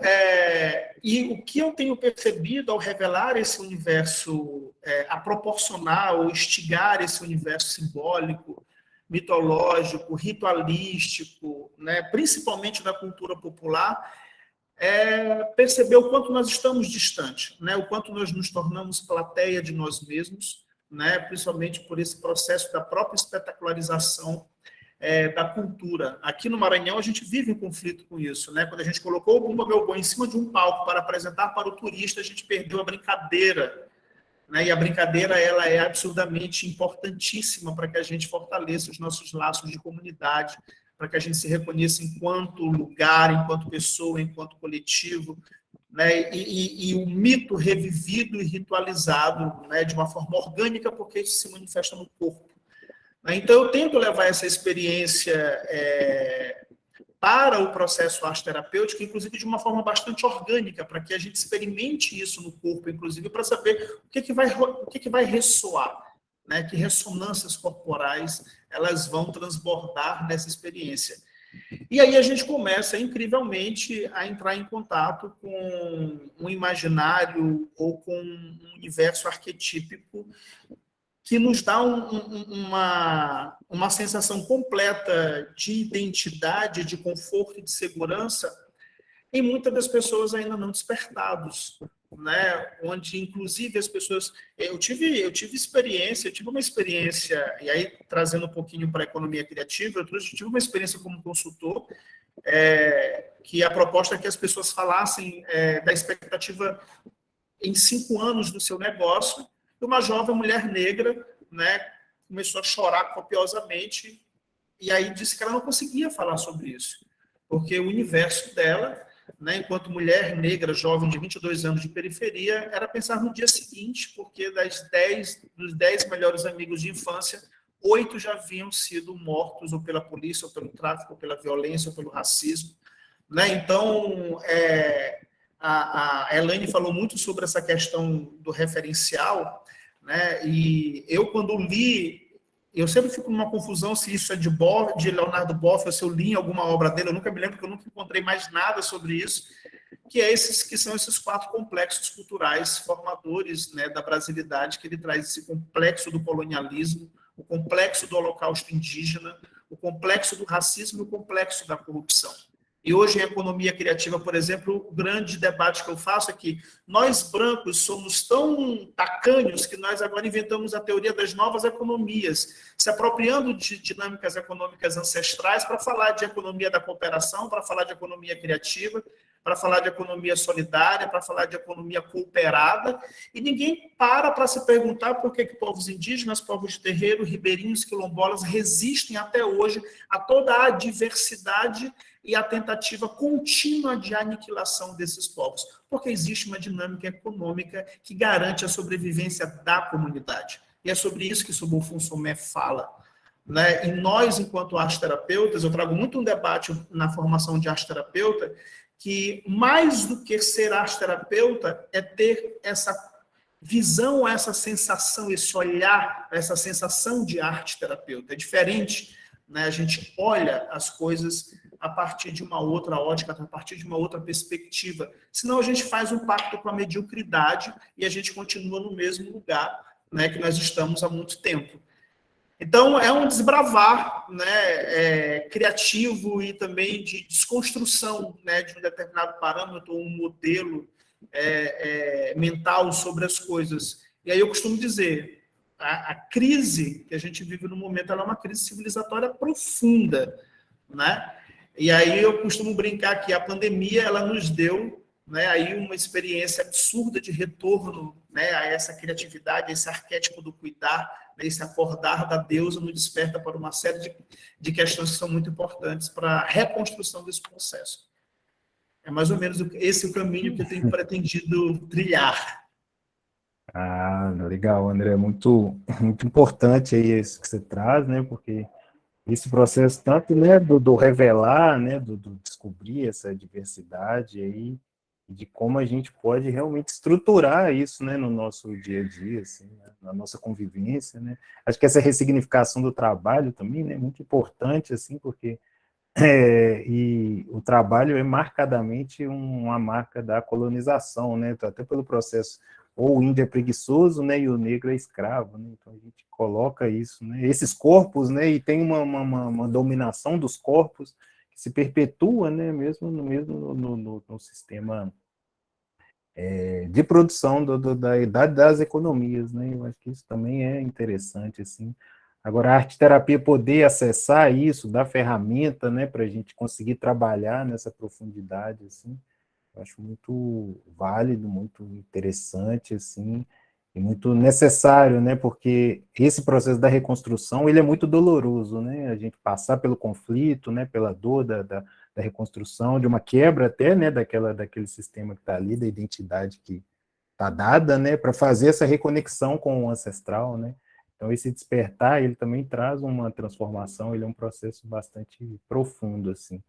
[SPEAKER 4] e o que eu tenho percebido ao revelar esse universo, a proporcionar ou instigar esse universo simbólico, mitológico, ritualístico, né, principalmente da cultura popular, perceber o quanto nós estamos distantes, né? O quanto nós nos tornamos plateia de nós mesmos, né? Principalmente por esse processo da própria espetacularização da cultura. Aqui no Maranhão, a gente vive um conflito com isso. Né? Quando a gente colocou o Bumba Meu Boi em cima de um palco para apresentar para o turista, a gente perdeu a brincadeira. Né? E a brincadeira ela é absurdamente importantíssima para que a gente fortaleça os nossos laços de comunidade, para que a gente se reconheça enquanto lugar, enquanto pessoa, enquanto coletivo, né? E o mito revivido e ritualizado, né? De uma forma orgânica, porque isso se manifesta no corpo. Então, eu tento levar essa experiência para o processo arte-terapêutico, inclusive de uma forma bastante orgânica, para que a gente experimente isso no corpo, inclusive, para saber o que vai ressoar. Né, que ressonâncias corporais elas vão transbordar nessa experiência. E aí a gente começa, incrivelmente, a entrar em contato com um imaginário ou com um universo arquetípico que nos dá uma sensação completa de identidade, de conforto e de segurança, e muitas das pessoas ainda não despertados. Né, onde inclusive as pessoas, eu tive uma experiência, e aí trazendo um pouquinho para a economia criativa, eu tive uma experiência como consultor, que a proposta é que as pessoas falassem da expectativa em 5 anos do seu negócio, de uma jovem mulher negra, né, começou a chorar copiosamente, e aí disse que ela não conseguia falar sobre isso, porque o universo dela, né, enquanto mulher negra, jovem de 22 anos de periferia, era pensar no dia seguinte, porque dos 10 melhores amigos de infância, 8 já haviam sido mortos ou pela polícia, ou pelo tráfico, ou pela violência, ou pelo racismo. Né? Então, a Elaine falou muito sobre essa questão do referencial, né? E eu, quando li, eu sempre fico numa confusão se isso é de Leonardo Boff, ou se eu li em alguma obra dele, eu nunca me lembro, porque eu nunca encontrei mais nada sobre isso, que são esses 4 complexos culturais formadores, né, da brasilidade, que ele traz esse complexo do colonialismo, o complexo do holocausto indígena, o complexo do racismo e o complexo da corrupção. E hoje, em economia criativa, por exemplo, o grande debate que eu faço é que nós, brancos, somos tão tacanhos que nós agora inventamos a teoria das novas economias, se apropriando de dinâmicas econômicas ancestrais para falar de economia da cooperação, para falar de economia criativa, para falar de economia solidária, para falar de economia cooperada, e ninguém para se perguntar por que povos indígenas, povos de terreiro, ribeirinhos, quilombolas resistem até hoje a toda a diversidade e a tentativa contínua de aniquilação desses povos, porque existe uma dinâmica econômica que garante a sobrevivência da comunidade. E é sobre isso que Sobonfu Somé fala. Né? E nós, enquanto arteterapeutas, eu trago muito um debate na formação de arteterapeuta, que mais do que ser arteterapeuta é ter essa visão, essa sensação, esse olhar, essa sensação de arteterapeuta. É diferente, né? A gente olha as coisas a partir de uma outra ótica, a partir de uma outra perspectiva. Senão a gente faz um pacto com a mediocridade e a gente continua no mesmo lugar, né, que nós estamos há muito tempo. Então, é um desbravar, né, criativo e também de desconstrução, né, de um determinado parâmetro, um modelo mental sobre as coisas. E aí eu costumo dizer, a crise que a gente vive no momento, ela é uma crise civilizatória profunda, né? E aí eu costumo brincar que a pandemia, ela nos deu, né, aí uma experiência absurda de retorno, né, a essa criatividade, a esse arquétipo do cuidar, né, esse acordar da deusa nos desperta para uma série de questões que são muito importantes para a reconstrução desse processo. É mais ou menos esse o caminho que eu tenho pretendido trilhar.
[SPEAKER 2] Ah, legal, André, muito importante aí isso que você traz, né, porque esse processo tanto, né, do revelar, né, do descobrir essa diversidade aí, de como a gente pode realmente estruturar isso, né, no nosso dia a dia, assim, né, na nossa convivência, né. Acho que essa ressignificação do trabalho também, né, é muito importante, assim, porque e o trabalho é marcadamente uma marca da colonização, né, até pelo processo, ou o índio é preguiçoso, né, e o negro é escravo, né, então a gente coloca isso, né, esses corpos, né, e tem uma dominação dos corpos que se perpetua, né, mesmo no sistema de produção da idade das economias, né, eu acho que isso também é interessante, assim. Agora, a arte-terapia poder acessar isso, dar ferramenta, né, para a gente conseguir trabalhar nessa profundidade, assim, eu acho muito válido, muito interessante, assim, e muito necessário, né, porque esse processo da reconstrução, ele é muito doloroso, né, a gente passar pelo conflito, né, pela dor da reconstrução, de uma quebra até, né, daquele sistema que está ali, da identidade que está dada, né, para fazer essa reconexão com o ancestral, né. Então, esse despertar, ele também traz uma transformação, ele é um processo bastante profundo, assim.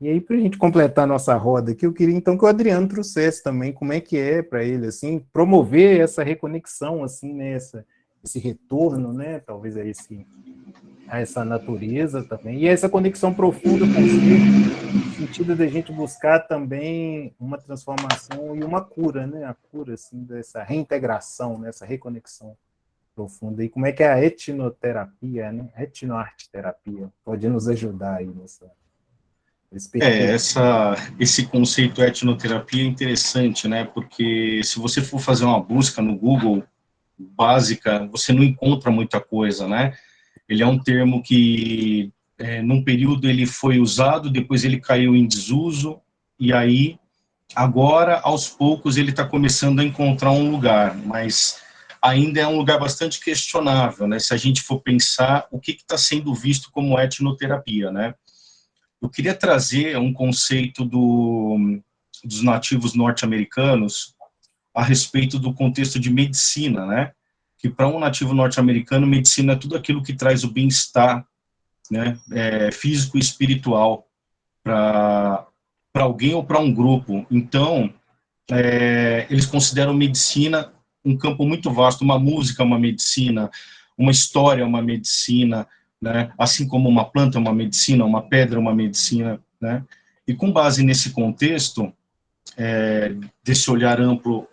[SPEAKER 2] E aí, para a gente completar a nossa roda aqui, eu queria, então, que o Adriano trouxesse também como é que é para ele, assim, promover essa reconexão, assim, né, esse retorno, né, talvez a essa natureza também, e essa conexão profunda com o ser, no sentido da gente buscar também uma transformação e uma cura, né, a cura, assim, dessa reintegração, né, essa reconexão profunda. E como é que é a etnoterapia, né? Etnoarteterapia pode nos ajudar aí nessa
[SPEAKER 3] esse conceito etnoterapia é interessante, né? Porque se você for fazer uma busca no Google básica, você não encontra muita coisa, né? Ele é um termo que, num período ele foi usado, depois ele caiu em desuso, e aí, agora, aos poucos, ele está começando a encontrar um lugar, mas ainda é um lugar bastante questionável, né, se a gente for pensar o que está sendo visto como etnoterapia, né. Eu queria trazer um conceito dos nativos norte-americanos a respeito do contexto de medicina, né, que para um nativo norte-americano, medicina é tudo aquilo que traz o bem-estar, né, físico e espiritual para alguém ou para um grupo. Então, eles consideram medicina um campo muito vasto, uma música é uma medicina, uma história é uma medicina, né, assim como uma planta é uma medicina, uma pedra é uma medicina, né, e com base nesse contexto, desse olhar amplo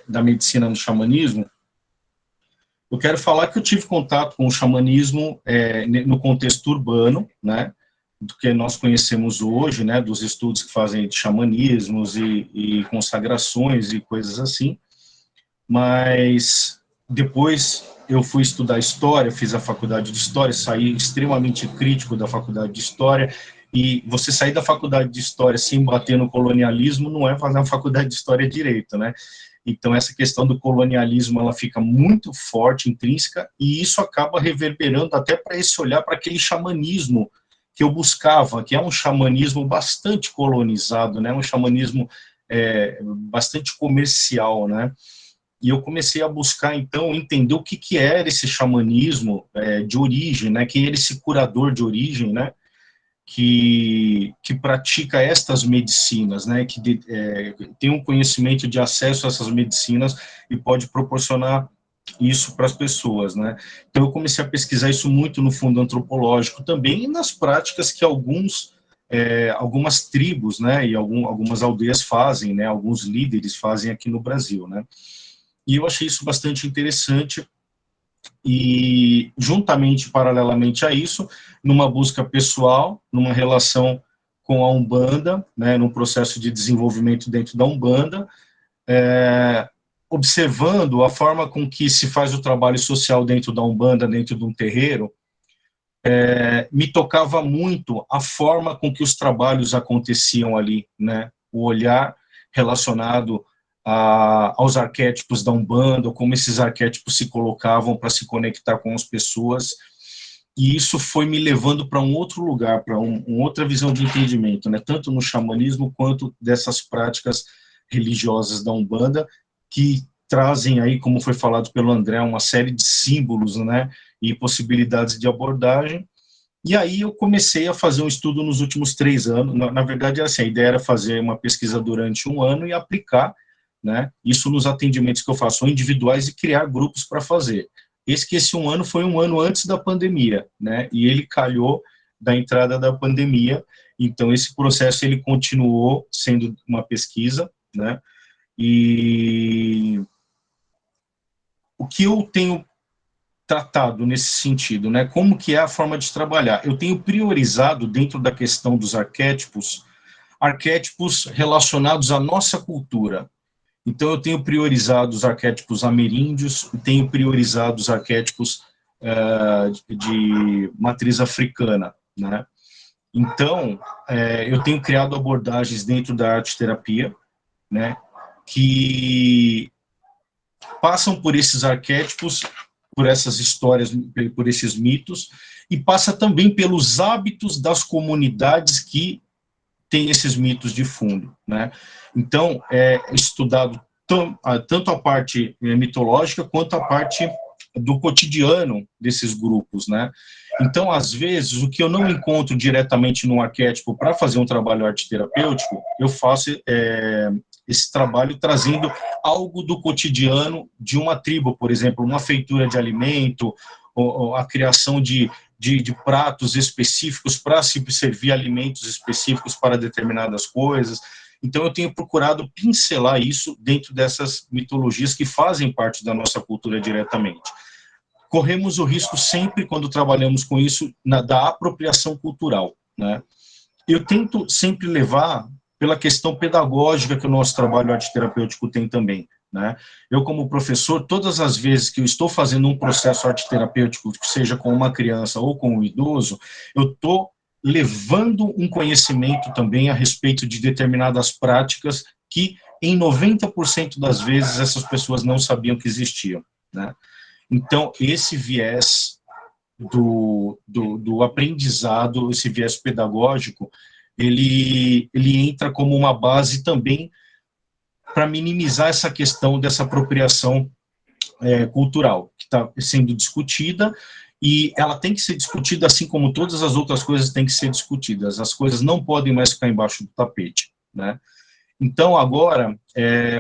[SPEAKER 3] da medicina no xamanismo, eu quero falar que eu tive contato com o xamanismo no contexto urbano, né, do que nós conhecemos hoje, né, dos estudos que fazem de xamanismos e consagrações e coisas assim, mas depois eu fui estudar História, fiz a faculdade de História, saí extremamente crítico da faculdade de História, e você sair da faculdade de História sem bater no colonialismo não é fazer uma faculdade de História direito, né? Então, essa questão do colonialismo, ela fica muito forte, intrínseca, e isso acaba reverberando até para esse olhar, para aquele xamanismo que eu buscava, que é um xamanismo bastante colonizado, né? Um xamanismo bastante comercial, né? E eu comecei a buscar, então, entender o que era esse xamanismo de origem, né? Quem era esse curador de origem, né? Que pratica estas medicinas, né, que tem um conhecimento de acesso a essas medicinas e pode proporcionar isso para as pessoas, né. Então eu comecei a pesquisar isso muito no fundo antropológico também e nas práticas que algumas tribos, né, e algumas aldeias fazem, né, alguns líderes fazem aqui no Brasil, né. E eu achei isso bastante interessante. E, juntamente, paralelamente a isso, numa busca pessoal, numa relação com a Umbanda, né, num processo de desenvolvimento dentro da Umbanda, observando a forma com que se faz o trabalho social dentro da Umbanda, dentro de um terreiro, me tocava muito a forma com que os trabalhos aconteciam ali, né, o olhar relacionado aos arquétipos da Umbanda, como esses arquétipos se colocavam para se conectar com as pessoas, e isso foi me levando para um outro lugar, para uma outra visão de entendimento, né, tanto no xamanismo quanto dessas práticas religiosas da Umbanda, que trazem aí, como foi falado pelo André, uma série de símbolos, né, e possibilidades de abordagem. E aí eu comecei a fazer um estudo nos últimos 3 anos, na verdade, assim, a ideia era fazer uma pesquisa durante 1 ano e aplicar, né, isso nos atendimentos que eu faço individuais e criar grupos para fazer. Esse 1 ano foi 1 ano antes da pandemia, né, e ele calhou da entrada da pandemia, então esse processo ele continuou sendo uma pesquisa, né, e o que eu tenho tratado nesse sentido, né, como que é a forma de trabalhar? Eu tenho priorizado dentro da questão dos arquétipos relacionados à nossa cultura. Então, eu tenho priorizado os arquétipos ameríndios, tenho priorizado os arquétipos de matriz africana, né? Então, eu tenho criado abordagens dentro da arte-terapia, né, que passam por esses arquétipos, por essas histórias, por esses mitos, e passa também pelos hábitos das comunidades que tem esses mitos de fundo, né? Então, é estudado tanto a parte mitológica quanto a parte do cotidiano desses grupos, né? Então, às vezes, o que eu não encontro diretamente no arquétipo para fazer um trabalho arte-terapêutico, eu faço esse trabalho trazendo algo do cotidiano de uma tribo, por exemplo, uma feitura de alimento, ou a criação de pratos específicos para se servir alimentos específicos para determinadas coisas. Então, eu tenho procurado pincelar isso dentro dessas mitologias que fazem parte da nossa cultura diretamente. Corremos o risco sempre, quando trabalhamos com isso, da apropriação cultural, né? Eu tento sempre levar pela questão pedagógica que o nosso trabalho arte-terapêutico tem também, né? Eu, como professor, todas as vezes que eu estou fazendo um processo arte-terapêutico, seja com uma criança ou com um idoso, eu estou levando um conhecimento também a respeito de determinadas práticas que, em 90% das vezes, essas pessoas não sabiam que existiam, né? Então, esse viés do aprendizado, esse viés pedagógico, ele entra como uma base também para minimizar essa questão dessa apropriação cultural, que está sendo discutida, e ela tem que ser discutida assim como todas as outras coisas têm que ser discutidas. As coisas não podem mais ficar embaixo do tapete, né? Então, agora,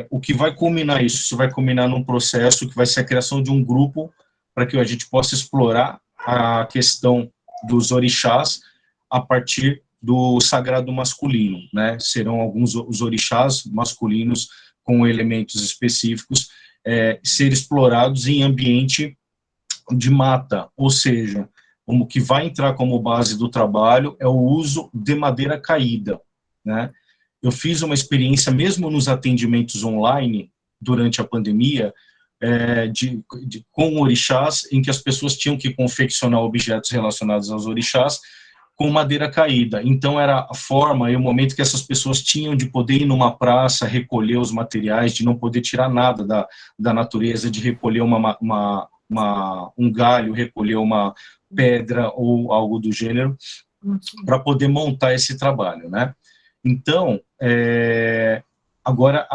[SPEAKER 3] o que vai culminar isso? Isso vai culminar num processo que vai ser a criação de um grupo para que a gente possa explorar a questão dos orixás a partir do sagrado masculino, né? Serão alguns os orixás masculinos com elementos específicos ser explorados em ambiente de mata, ou seja, o que vai entrar como base do trabalho é o uso de madeira caída, né? Eu fiz uma experiência, mesmo nos atendimentos online, durante a pandemia, com orixás, em que as pessoas tinham que confeccionar objetos relacionados aos orixás com madeira caída. Então, era a forma e o momento que essas pessoas tinham de poder ir numa praça, recolher os materiais, de não poder tirar nada da natureza, de recolher um galho, recolher uma pedra ou algo do gênero, para poder montar esse trabalho, né? Então, agora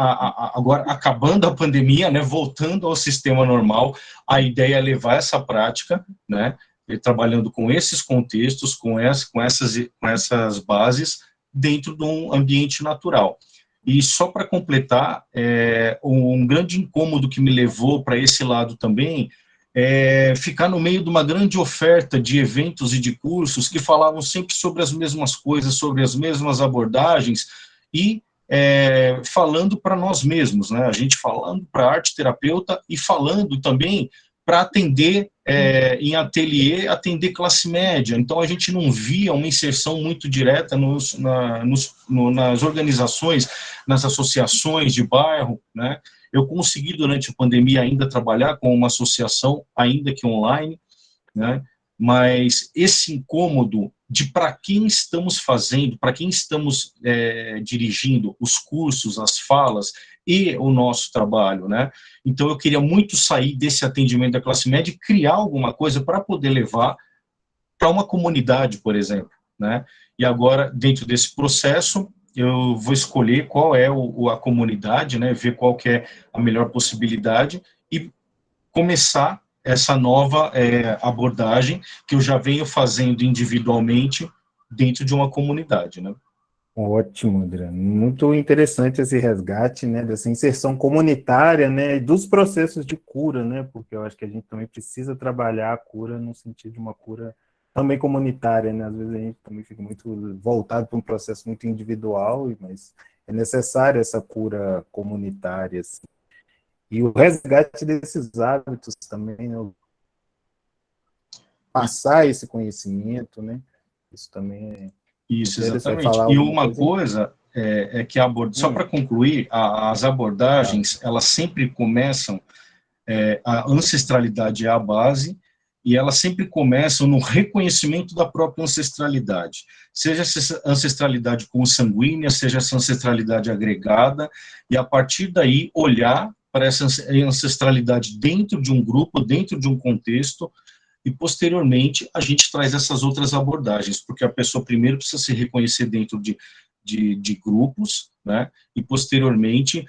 [SPEAKER 3] acabando a pandemia, né, voltando ao sistema normal, a ideia é levar essa prática, né, trabalhando com esses contextos, com essas bases, dentro de um ambiente natural. E só para completar, um grande incômodo que me levou para esse lado também ficar no meio de uma grande oferta de eventos e de cursos que falavam sempre sobre as mesmas coisas, sobre as mesmas abordagens, e falando para nós mesmos, né? A gente falando para arte terapeuta e falando também para atender em ateliê, atender classe média. Então, a gente não via uma inserção muito direta nas organizações, nas associações de bairro, né? Eu consegui, durante a pandemia, ainda trabalhar com uma associação, ainda que online, né? Mas esse incômodo de para quem estamos fazendo, para quem estamos dirigindo os cursos, as falas e o nosso trabalho, né? Então, eu queria muito sair desse atendimento da classe média e criar alguma coisa para poder levar para uma comunidade, por exemplo, né? E agora, dentro desse processo, eu vou escolher qual é a comunidade, né? Ver qual que é a melhor possibilidade e começar essa nova abordagem que eu já venho fazendo individualmente dentro de uma comunidade, né?
[SPEAKER 2] Ótimo, Adriano. Muito interessante esse resgate, né, dessa inserção comunitária, né, e dos processos de cura, né, porque eu acho que a gente também precisa trabalhar a cura no sentido de uma cura também comunitária, né, às vezes a gente também fica muito voltado para um processo muito individual, mas é necessária essa cura comunitária, assim. E o resgate desses hábitos também, né, passar esse conhecimento, né, isso também é...
[SPEAKER 3] Isso, exatamente. E uma coisa é que só para concluir, as abordagens, elas sempre começam, a ancestralidade é a base, e elas sempre começam no reconhecimento da própria ancestralidade, seja essa ancestralidade consanguínea, seja essa ancestralidade agregada, e a partir daí olhar para essa ancestralidade dentro de um grupo, dentro de um contexto, e, posteriormente, a gente traz essas outras abordagens, porque a pessoa primeiro precisa se reconhecer dentro de grupos, né, e, posteriormente,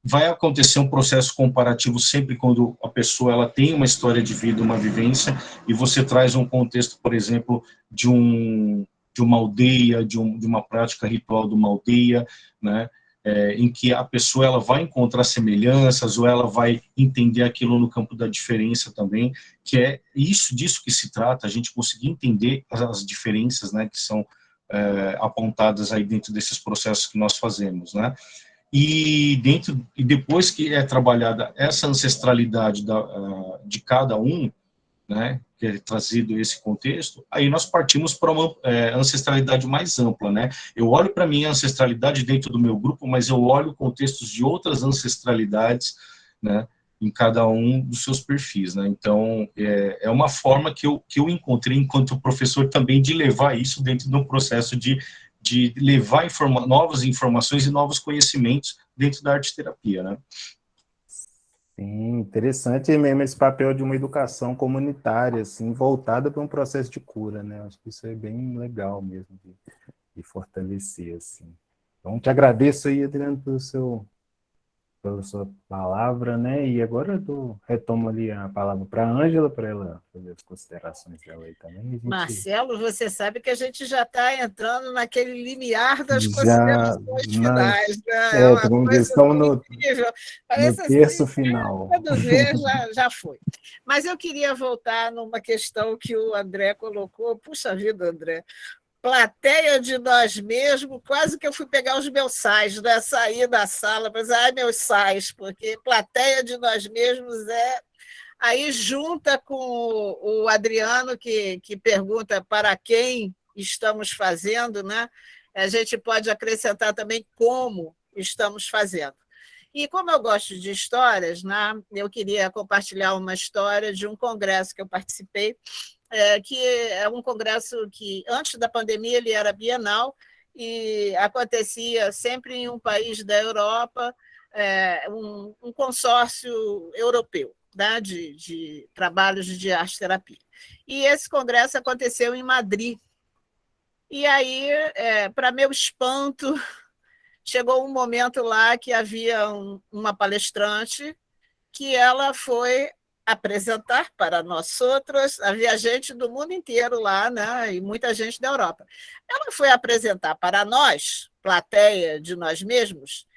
[SPEAKER 3] vai acontecer um processo comparativo sempre quando a pessoa ela tem uma história de vida, uma vivência, e você traz um contexto, por exemplo, de uma aldeia, de uma prática ritual de uma aldeia, né, em que a pessoa ela vai encontrar semelhanças ou ela vai entender aquilo no campo da diferença também, que é disso que se trata, a gente conseguir entender as diferenças, né, que são apontadas aí dentro desses processos que nós fazemos, né? E depois que é trabalhada essa ancestralidade de cada um, né, que é trazido esse contexto, aí nós partimos para uma ancestralidade mais ampla, né? Eu olho para a minha ancestralidade dentro do meu grupo, mas eu olho contextos de outras ancestralidades, né, em cada um dos seus perfis, né? Então, é uma forma que eu encontrei enquanto professor também de levar isso dentro do processo de levar novas informações e novos conhecimentos dentro da arte-terapia, né?
[SPEAKER 2] Sim, interessante mesmo esse papel de uma educação comunitária, assim, voltada para um processo de cura, né? Acho que isso é bem legal mesmo de fortalecer, assim. Então, te agradeço aí, Adriano, pela sua palavra, né? E agora eu retomo ali a palavra para a Ângela, para ela fazer as considerações dela aí também. A gente
[SPEAKER 1] Marcelo, você sabe que a gente já está entrando naquele limiar das
[SPEAKER 2] já,
[SPEAKER 1] considerações finais, né? É uma
[SPEAKER 2] como diz,
[SPEAKER 1] coisa
[SPEAKER 2] estamos
[SPEAKER 1] incrível.
[SPEAKER 2] no
[SPEAKER 1] Parece assim,
[SPEAKER 2] terço final.
[SPEAKER 1] quando vê, já foi. Mas eu queria voltar numa questão que o André colocou. Puxa vida, André. Plateia de nós mesmos, quase que eu fui pegar os meus sais, né? Sair da sala para dizer, ai, meus sais, porque plateia de nós mesmos é. Aí junta com o Adriano, que pergunta para quem estamos fazendo, né? A gente pode acrescentar também como estamos fazendo. E como eu gosto de histórias, né? Eu queria compartilhar uma história de um congresso que eu participei, que é um congresso que, antes da pandemia, ele era bienal e acontecia sempre em um país da Europa, um consórcio europeu, né, de trabalhos de arte-terapia. E esse congresso aconteceu em Madrid. E aí, para meu espanto, chegou um momento lá que havia uma palestrante que ela foi apresentar para nós outros, havia gente do mundo inteiro lá, né, e muita gente da Europa. Ela foi apresentar para nós, plateia de nós mesmos,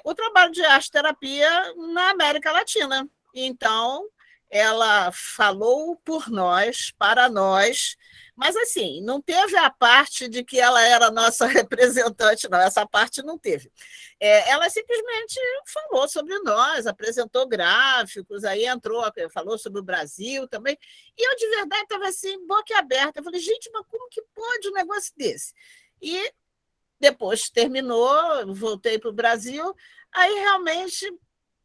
[SPEAKER 1] o trabalho de arte-terapia na América Latina. Então, ela falou por nós, para nós, mas assim, não teve a parte de que ela era nossa representante, não, essa parte não teve. Ela simplesmente falou sobre nós, apresentou gráficos, aí entrou, falou sobre o Brasil também, e eu de verdade estava assim, boca aberta, eu falei, gente, mas como que pode um negócio desse? E depois terminou, voltei para o Brasil, aí realmente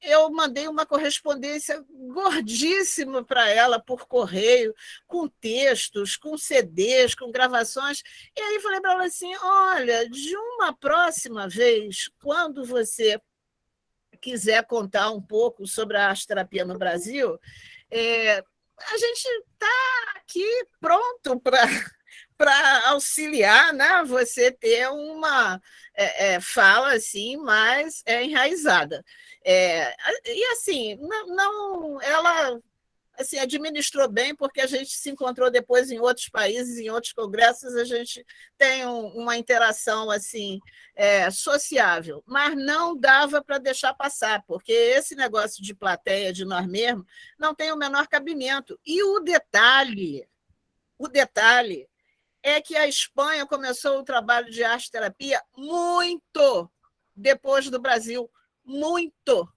[SPEAKER 1] eu mandei uma correspondência gordíssima para ela por correio, com textos, com CDs, com gravações. E aí falei para ela assim: olha, de uma próxima vez, quando você quiser contar um pouco sobre a arte-terapia no Brasil, a gente está aqui pronto para auxiliar, né, você ter uma fala assim mais enraizada. E assim, não, ela assim, administrou bem, porque a gente se encontrou depois em outros países, em outros congressos, a gente tem uma interação assim sociável, mas não dava para deixar passar, porque esse negócio de plateia de nós mesmos não tem o menor cabimento. E o detalhe é que a Espanha começou o trabalho de arte-terapia muito depois do Brasil, muito.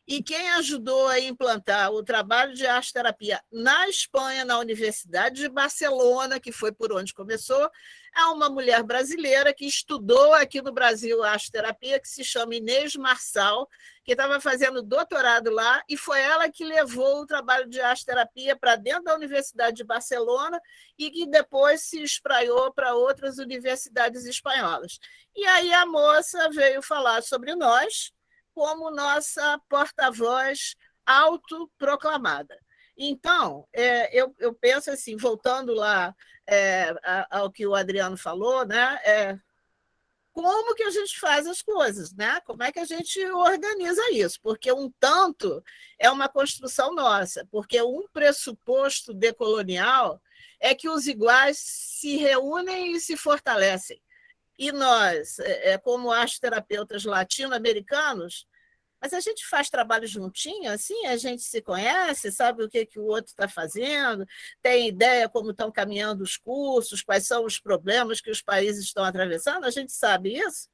[SPEAKER 1] E quem ajudou a implantar o trabalho de arte-terapia na Espanha, na Universidade de Barcelona, que foi por onde começou, é uma mulher brasileira que estudou aqui no Brasil arte-terapia, que se chama Inês Marçal, que estava fazendo doutorado lá, e foi ela que levou o trabalho de arte-terapia para dentro da Universidade de Barcelona e que depois se espraiou para outras universidades espanholas. E aí a moça veio falar sobre nós, como nossa porta-voz autoproclamada. Então, eu penso assim, voltando lá ao que o Adriano falou, né? Como que a gente faz as coisas, né? Como é que a gente organiza isso? Porque um tanto é uma construção nossa, porque um pressuposto decolonial é que os iguais se reúnem e se fortalecem. E nós, como arte-terapeutas latino-americanos, mas a gente faz trabalho juntinho, assim, a gente se conhece, sabe o que o outro está fazendo, tem ideia como estão caminhando os cursos, quais são os problemas que os países estão atravessando, a gente sabe isso?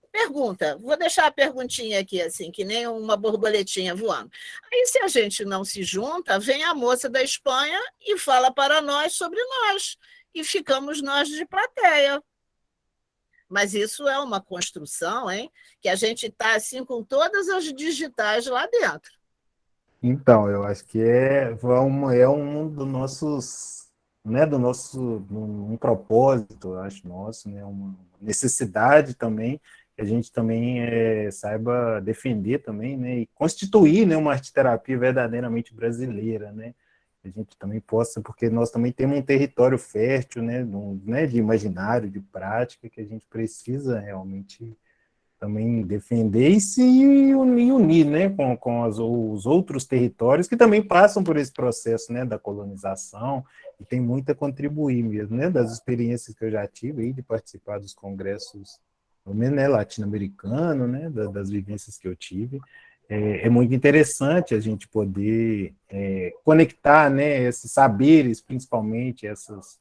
[SPEAKER 1] Pergunta, vou deixar a perguntinha aqui, assim, que nem uma borboletinha voando. Aí, se a gente não se junta, vem a moça da Espanha e fala para nós sobre nós, e ficamos nós de plateia. Mas isso é uma construção, hein? Que a gente está assim com todas as digitais lá dentro.
[SPEAKER 2] Então, eu acho que é um dos nossos, né, um propósito, eu acho nosso, né, uma necessidade também, que a gente também saiba defender também, né, e constituir, né, uma arte-terapia verdadeiramente brasileira, né, a gente também possa, porque nós também temos um território fértil, né, de imaginário, de prática, que a gente precisa realmente também defender e se unir, né, com os outros territórios que também passam por esse processo, né, da colonização, e tem muito a contribuir mesmo, né, das experiências que eu já tive aí de participar dos congressos, pelo menos, né, latino-americano, né, das vivências que eu tive. É muito interessante a gente poder conectar, né, esses saberes, principalmente essas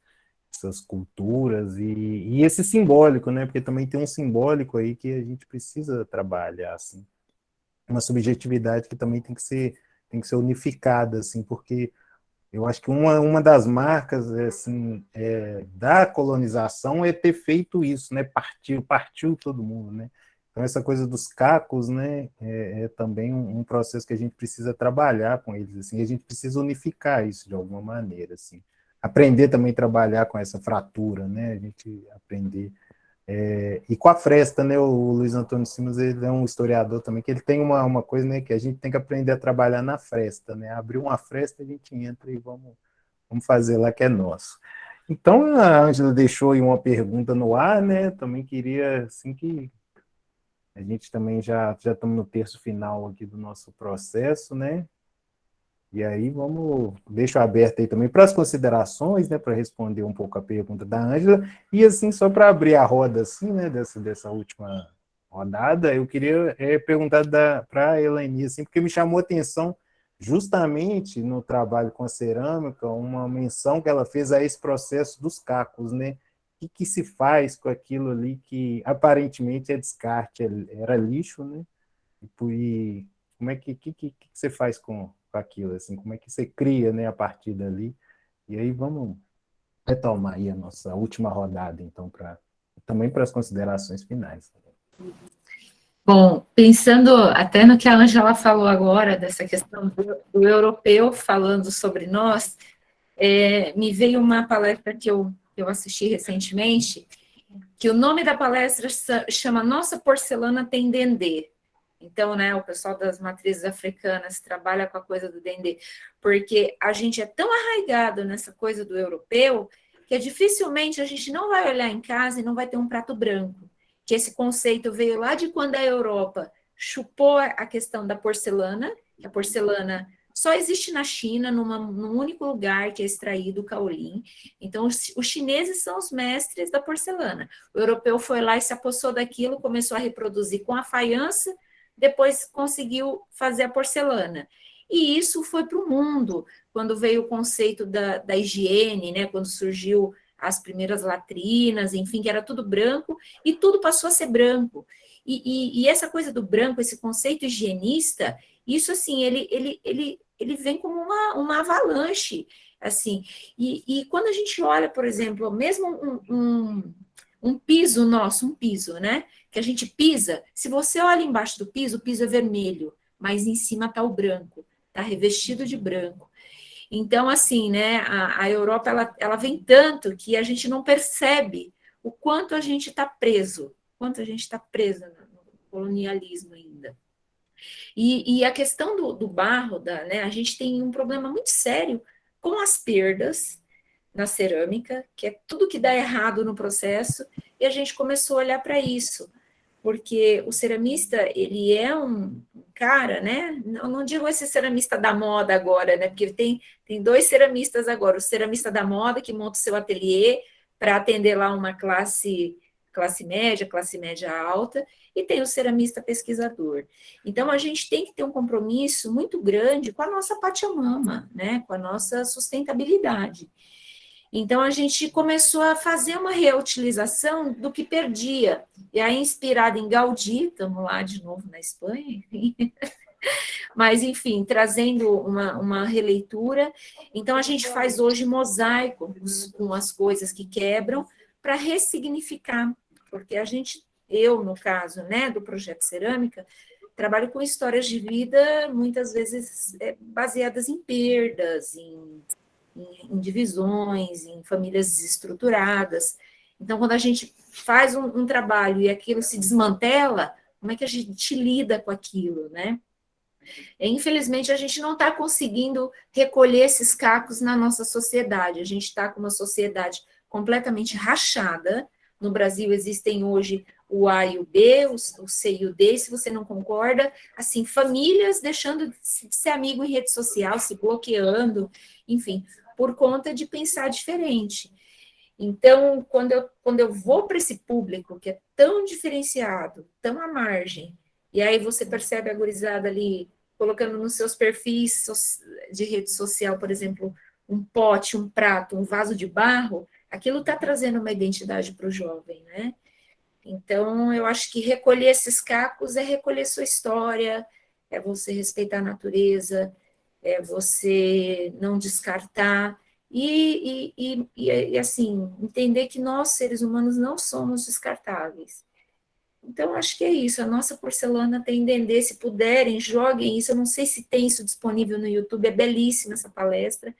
[SPEAKER 2] culturas e esse simbólico, né? Porque também tem um simbólico aí que a gente precisa trabalhar, assim, uma subjetividade que também tem que ser unificada, assim, porque eu acho que uma das marcas assim, da colonização é ter feito isso, né? Partiu todo mundo, né? Então essa coisa dos cacos, né, também um processo que a gente precisa trabalhar com eles, assim, a gente precisa unificar isso de alguma maneira, assim. Aprender também a trabalhar com essa fratura, né? A gente aprender e com a fresta, né? O Luiz Antônio Simas, ele é um historiador também, que ele tem uma coisa, né? Que a gente tem que aprender a trabalhar na fresta, né? Abrir uma fresta, a gente entra e vamos fazer lá que é nosso. Então, a Ângela deixou aí uma pergunta no ar, né? Também queria, assim, que a gente também já estamos no terço final aqui do nosso processo, né? E aí deixo aberto aí também para as considerações, né, para responder um pouco a pergunta da Ângela, e assim, só para abrir a roda, assim, né, dessa última rodada, eu queria perguntar para a Elaine, assim, porque me chamou a atenção justamente no trabalho com a cerâmica, uma menção que ela fez a esse processo dos cacos, né, o que se faz com aquilo ali que aparentemente é descarte, era lixo, né, e como é que você faz com aquilo, assim, como é que você cria, né, a partir dali, e aí vamos retomar aí a nossa última rodada, então, também para as considerações finais.
[SPEAKER 5] Bom, pensando até no que a Ângela falou agora, dessa questão do europeu falando sobre nós, me veio uma palestra que eu assisti recentemente, que o nome da palestra chama Nossa Porcelana Tem Dendê. Então, né, o pessoal das matrizes africanas trabalha com a coisa do dendê, porque a gente é tão arraigado nessa coisa do europeu, que dificilmente a gente não vai olhar em casa e não vai ter um prato branco, que esse conceito veio lá de quando a Europa chupou a questão da porcelana, que a porcelana só existe na China, num único lugar que é extraído o caolim. Então, os chineses são os mestres da porcelana. O europeu foi lá e se apossou daquilo, começou a reproduzir com a faiança, depois conseguiu fazer a porcelana. E isso foi para o mundo, quando veio o conceito da higiene, né, quando surgiu as primeiras latrinas, enfim, que era tudo branco, e tudo passou a ser branco. E essa coisa do branco, esse conceito higienista, isso, assim, ele vem como uma avalanche, assim. E quando a gente olha, por exemplo, mesmo um piso nosso, um piso, né? Que a gente pisa, se você olha embaixo do piso, o piso é vermelho, mas em cima está o branco, está revestido de branco. Então, assim, né, a Europa, ela vem tanto que a gente não percebe o quanto a gente está preso, no colonialismo ainda. E a questão do barro, né, a gente tem um problema muito sério com as perdas na cerâmica, que é tudo que dá errado no processo, e a gente começou a olhar para isso, porque o ceramista, ele é um cara, né, não digo esse ceramista da moda agora, né, porque tem dois ceramistas agora, o ceramista da moda, que monta o seu ateliê para atender lá uma classe média alta, e tem o ceramista pesquisador. Então, a gente tem que ter um compromisso muito grande com a nossa Pachamama, né, com a nossa sustentabilidade. Então, a gente começou a fazer uma reutilização do que perdia. E aí, inspirada em Gaudí, estamos lá de novo na Espanha, enfim. Mas, enfim, trazendo uma releitura. Então, a gente faz hoje mosaico com as coisas que quebram para ressignificar. Porque eu, no caso, né, do Projeto Cerâmica, trabalho com histórias de vida, muitas vezes baseadas em perdas, em divisões, em famílias desestruturadas. Então, quando a gente faz um trabalho e aquilo se desmantela, como é que a gente lida com aquilo, né? Infelizmente, a gente não está conseguindo recolher esses cacos na nossa sociedade. A gente está com uma sociedade completamente rachada. No Brasil existem hoje o A e o B, o C e o D, se você não concorda, assim, famílias deixando de ser amigo em rede social, se bloqueando, enfim, por conta de pensar diferente. Então, quando eu vou para esse público que é tão diferenciado, tão à margem, e aí você percebe a gurizada ali colocando nos seus perfis de rede social, por exemplo, um pote, um prato, um vaso de barro, aquilo está trazendo uma identidade para o jovem, né? Então, eu acho que recolher esses cacos é recolher sua história, é você respeitar a natureza, é você não descartar, e assim, entender que nós, seres humanos, não somos descartáveis. Então, acho que é isso, a nossa porcelana tem entender, se puderem, joguem isso, eu não sei se tem isso disponível no YouTube, é belíssima essa palestra,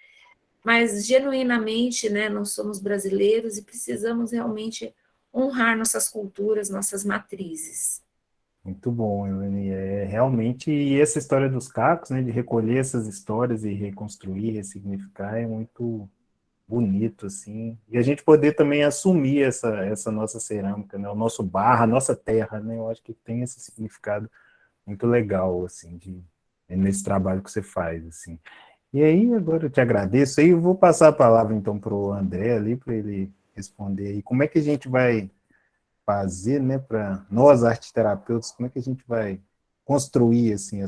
[SPEAKER 5] mas, genuinamente, né, nós somos brasileiros e precisamos realmente honrar nossas culturas, nossas matrizes.
[SPEAKER 2] Muito bom, Elane. Realmente, e essa história dos cacos, né, de recolher essas histórias e reconstruir, ressignificar, é muito bonito, assim. E a gente poder também assumir essa nossa cerâmica, né, o nosso barro, a nossa terra, né, eu acho que tem esse significado muito legal, assim, nesse trabalho que você faz, assim. E aí, agora eu te agradeço. Aí eu vou passar a palavra, então, para o André ali, para ele responder aí. Como é que a gente vai fazer, né, para nós, arteterapeutas, como é que a gente vai construir, assim,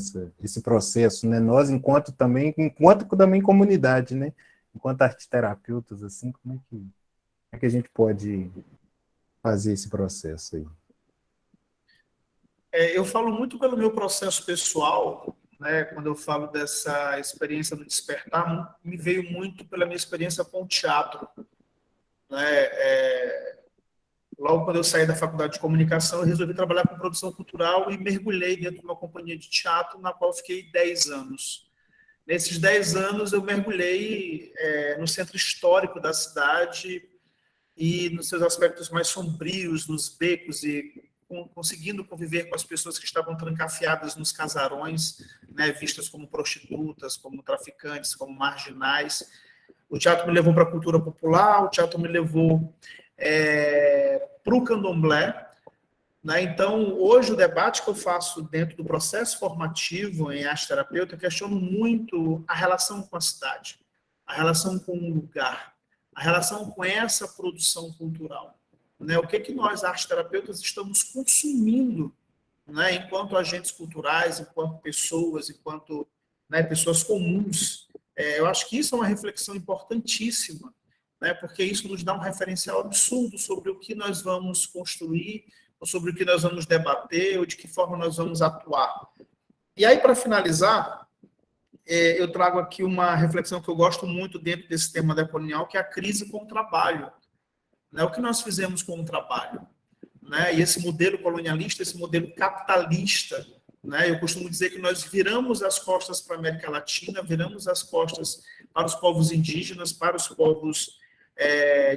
[SPEAKER 2] esse processo, né? Nós, enquanto também comunidade, né? Enquanto arteterapeutas, assim, como é que a gente pode fazer esse processo aí?
[SPEAKER 4] Eu falo muito pelo meu processo pessoal, né? Quando eu falo dessa experiência do despertar, me veio muito pela minha experiência com o teatro, né? Logo quando eu saí da faculdade de comunicação, eu resolvi trabalhar com produção cultural e mergulhei dentro de uma companhia de teatro, na qual fiquei 10 anos. Nesses 10 anos, eu mergulhei no centro histórico da cidade e nos seus aspectos mais sombrios, nos becos, e conseguindo conviver com as pessoas que estavam trancafiadas nos casarões, né, vistas como prostitutas, como traficantes, como marginais. O teatro me levou para a cultura popular, o teatro me levou para o candomblé, né? Então, hoje, o debate que eu faço dentro do processo formativo em arte-terapeuta, eu questiono muito a relação com a cidade, a relação com o lugar, a relação com essa produção cultural. Né? O que nós, arte-terapeutas, estamos consumindo, né, enquanto agentes culturais, enquanto pessoas, enquanto, né, pessoas comuns. Eu acho que isso é uma reflexão importantíssima, né, porque isso nos dá um referencial absurdo sobre o que nós vamos construir, ou sobre o que nós vamos debater, ou de que forma nós vamos atuar. E aí, para finalizar, eu trago aqui uma reflexão que eu gosto muito dentro desse tema decolonial, que é a crise com o trabalho. Né? O que nós fizemos com o trabalho? Né? E esse modelo colonialista, esse modelo capitalista, né? Eu costumo dizer que nós viramos as costas para a América Latina, viramos as costas para os povos indígenas, para os povos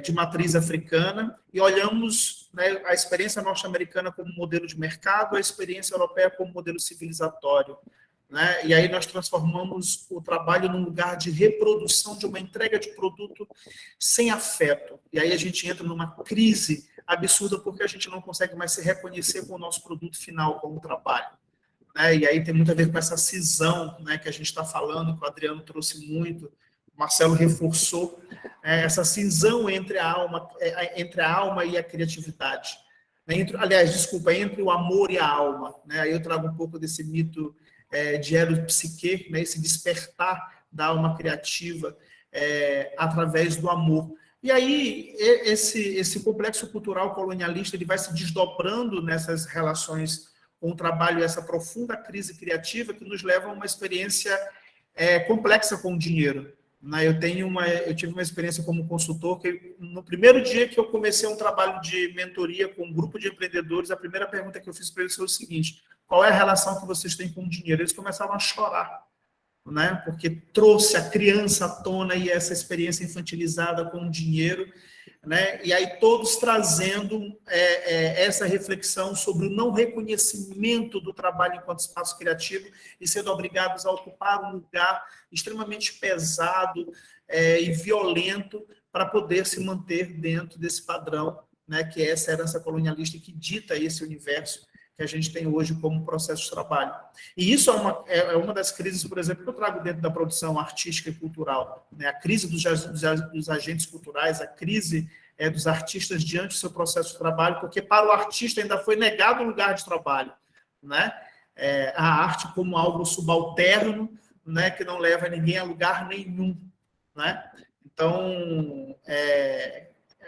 [SPEAKER 4] de matriz africana, e olhamos, né, a experiência norte-americana como modelo de mercado, a experiência europeia como modelo civilizatório. Né? E aí nós transformamos o trabalho num lugar de reprodução, de uma entrega de produto sem afeto. E aí a gente entra numa crise absurda porque a gente não consegue mais se reconhecer com o nosso produto final, com o trabalho. Né? E aí tem muito a ver com essa cisão, né, que a gente está falando, que o Adriano trouxe muito, o Marcelo reforçou, essa cisão entre a alma e a criatividade. Entre o amor e a alma. Né? Aí eu trago um pouco desse mito de Eros Psique, né, esse despertar da alma criativa através do amor. E aí esse complexo cultural colonialista ele vai se desdobrando nessas relações com o trabalho, essa profunda crise criativa que nos leva a uma experiência complexa com o dinheiro. Né? Eu tive uma experiência como consultor que no primeiro dia que eu comecei um trabalho de mentoria com um grupo de empreendedores, a primeira pergunta que eu fiz para eles foi o seguinte: qual é a relação que vocês têm com o dinheiro? Eles começaram a chorar, né? Porque trouxe a criança à tona e essa experiência infantilizada com o dinheiro. né? E aí todos trazendo essa reflexão sobre o não reconhecimento do trabalho enquanto espaço criativo e sendo obrigados a ocupar um lugar extremamente pesado e violento para poder se manter dentro desse padrão, né? Que é essa herança colonialista que dita esse universo que a gente tem hoje como processo de trabalho. E isso é uma das crises, por exemplo, que eu trago dentro da produção artística e cultural, né? A crise dos agentes culturais, a crise dos artistas diante do seu processo de trabalho, porque para o artista ainda foi negado o lugar de trabalho, né? A arte como algo subalterno, né? Que não leva ninguém a lugar nenhum, né? Então,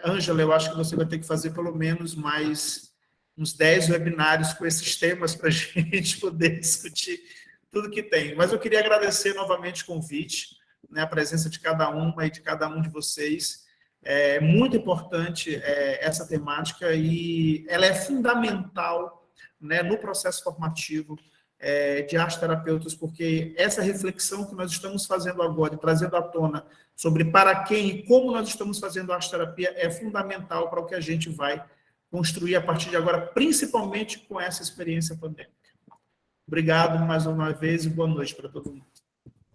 [SPEAKER 4] Ângela, eu acho que você vai ter que fazer pelo menos mais uns 10 webinários com esses temas para a gente poder discutir tudo que tem. Mas eu queria agradecer novamente o convite, né, a presença de cada uma e de cada um de vocês. É muito importante essa temática e ela é fundamental, né, no processo formativo de arte-terapeutas, porque essa reflexão que nós estamos fazendo agora, trazendo à tona sobre para quem e como nós estamos fazendo arte-terapia, é fundamental para o que a gente vai construir a partir de agora, principalmente com essa experiência pandêmica. Obrigado mais uma vez e boa noite para todo mundo.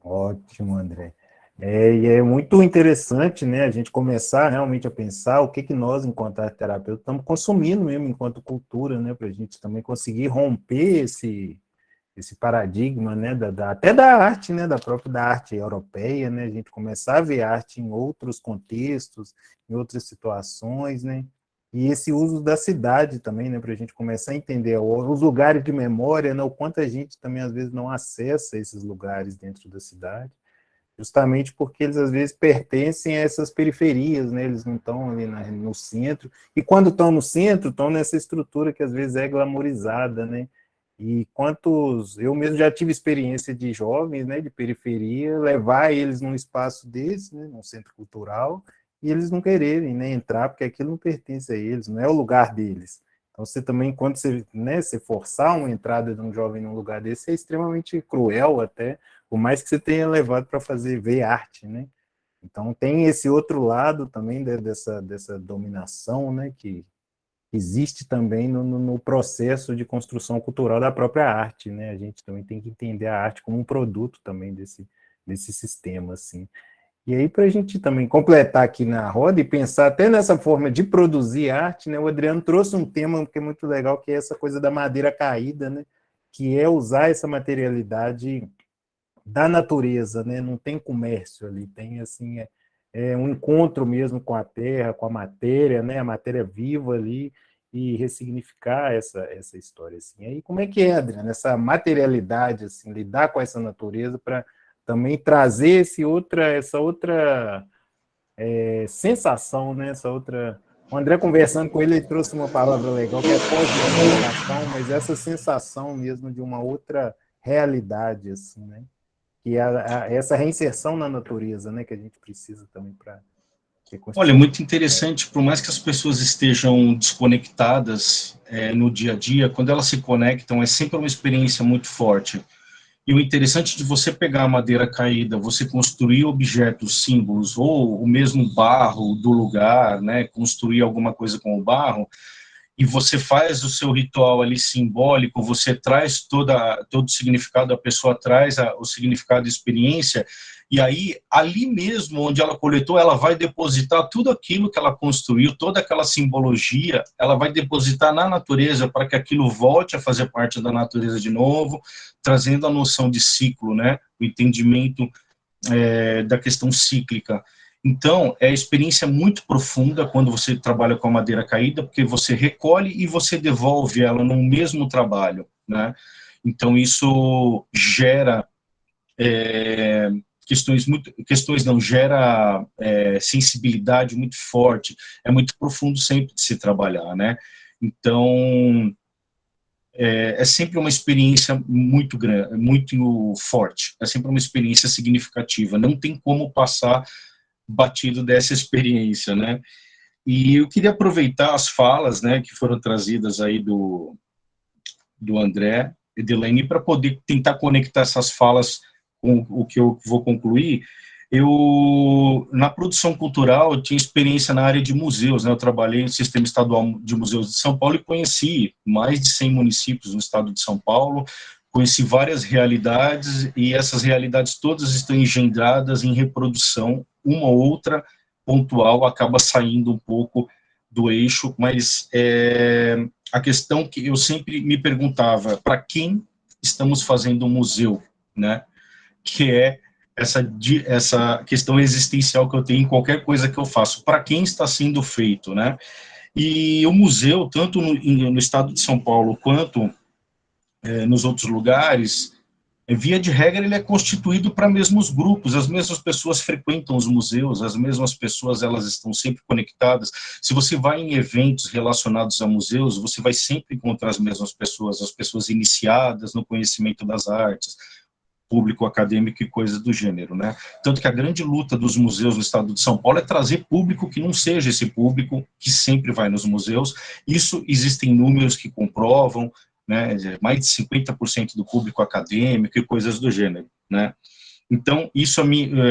[SPEAKER 2] Ótimo, André. E é muito interessante, né, a gente começar realmente a pensar o que nós, enquanto terapeuta, estamos consumindo mesmo enquanto cultura, né, para a gente também conseguir romper esse paradigma, né, até da arte, né, da arte europeia, né, a gente começar a ver arte em outros contextos, em outras situações, né, e esse uso da cidade também, né, para a gente começar a entender os lugares de memória, né, o quanto a gente também às vezes não acessa esses lugares dentro da cidade, justamente porque eles às vezes pertencem a essas periferias, né, eles não estão ali no centro, e quando estão no centro, estão nessa estrutura que às vezes é glamorizada, né, e eu mesmo já tive experiência de jovens, né, de periferia, levar eles num espaço desse, né, num centro cultural, e eles não quererem, né, entrar, porque aquilo não pertence a eles, não é o lugar deles. Então, você também, quando você, né, você forçar uma entrada de um jovem num lugar desse, é extremamente cruel até, por mais que você tenha levado para ver arte, né? Então, tem esse outro lado também dessa dominação, né, que existe também no processo de construção cultural da própria arte, né? A gente também tem que entender a arte como um produto também desse sistema, assim. E aí, para a gente também completar aqui na roda e pensar até nessa forma de produzir arte, né, o Adriano trouxe um tema que é muito legal, que é essa coisa da madeira caída, né, que é usar essa materialidade da natureza, né, não tem comércio ali, tem assim, um encontro mesmo com a terra, com a matéria viva ali, e ressignificar essa história. Assim. E aí, como é que é, Adriano, essa materialidade, assim, lidar com essa natureza para também trazer essa outra sensação, né? O André, conversando com ele trouxe uma palavra legal, que é pós-identificação, mas essa sensação mesmo de uma outra realidade, assim, né? Que é essa reinserção na natureza, né? Que a gente precisa também para reconstruir.
[SPEAKER 3] Olha, muito interessante, por mais que as pessoas estejam desconectadas no dia a dia, quando elas se conectam, é sempre uma experiência muito forte. E o interessante de você pegar a madeira caída, você construir objetos, símbolos, ou o mesmo barro do lugar, né, construir alguma coisa com o barro, e você faz o seu ritual ali simbólico, você traz todo o significado, a pessoa traz o significado da experiência, e aí, ali mesmo, onde ela coletou, ela vai depositar tudo aquilo que ela construiu, toda aquela simbologia, ela vai depositar na natureza para que aquilo volte a fazer parte da natureza de novo, trazendo a noção de ciclo, né? O entendimento da questão cíclica. Então, é experiência muito profunda quando você trabalha com a madeira caída, porque você recolhe e você devolve ela no mesmo trabalho, né? Então, isso gera gera sensibilidade muito forte, é muito profundo sempre de se trabalhar, né? Então, é sempre uma experiência muito grande, muito forte, é sempre uma experiência significativa, não tem como passar batido dessa experiência, né? E eu queria aproveitar as falas, né, que foram trazidas aí do André e Elaine, para poder tentar conectar essas falas com o que eu vou concluir. Eu na produção cultural, eu tinha experiência na área de museus, né? Eu trabalhei no Sistema Estadual de Museus de São Paulo e conheci mais de 100 municípios no estado de São Paulo, conheci várias realidades, e essas realidades todas estão engendradas em reprodução, uma ou outra pontual acaba saindo um pouco do eixo, mas a questão que eu sempre me perguntava, para quem estamos fazendo um museu, né? Que é essa questão existencial que eu tenho em qualquer coisa que eu faço, para quem está sendo feito, né? E o museu, tanto no estado de São Paulo quanto nos outros lugares, via de regra, ele é constituído para mesmos grupos, as mesmas pessoas frequentam os museus, as mesmas pessoas, elas estão sempre conectadas. Se você vai em eventos relacionados a museus, você vai sempre encontrar as mesmas pessoas, as pessoas iniciadas no conhecimento das artes, público acadêmico e coisas do gênero, né? Tanto que a grande luta dos museus no estado de São Paulo é trazer público que não seja esse público que sempre vai nos museus. Isso existem números que comprovam, né? Mais de 50% do público acadêmico e coisas do gênero, né? Então, isso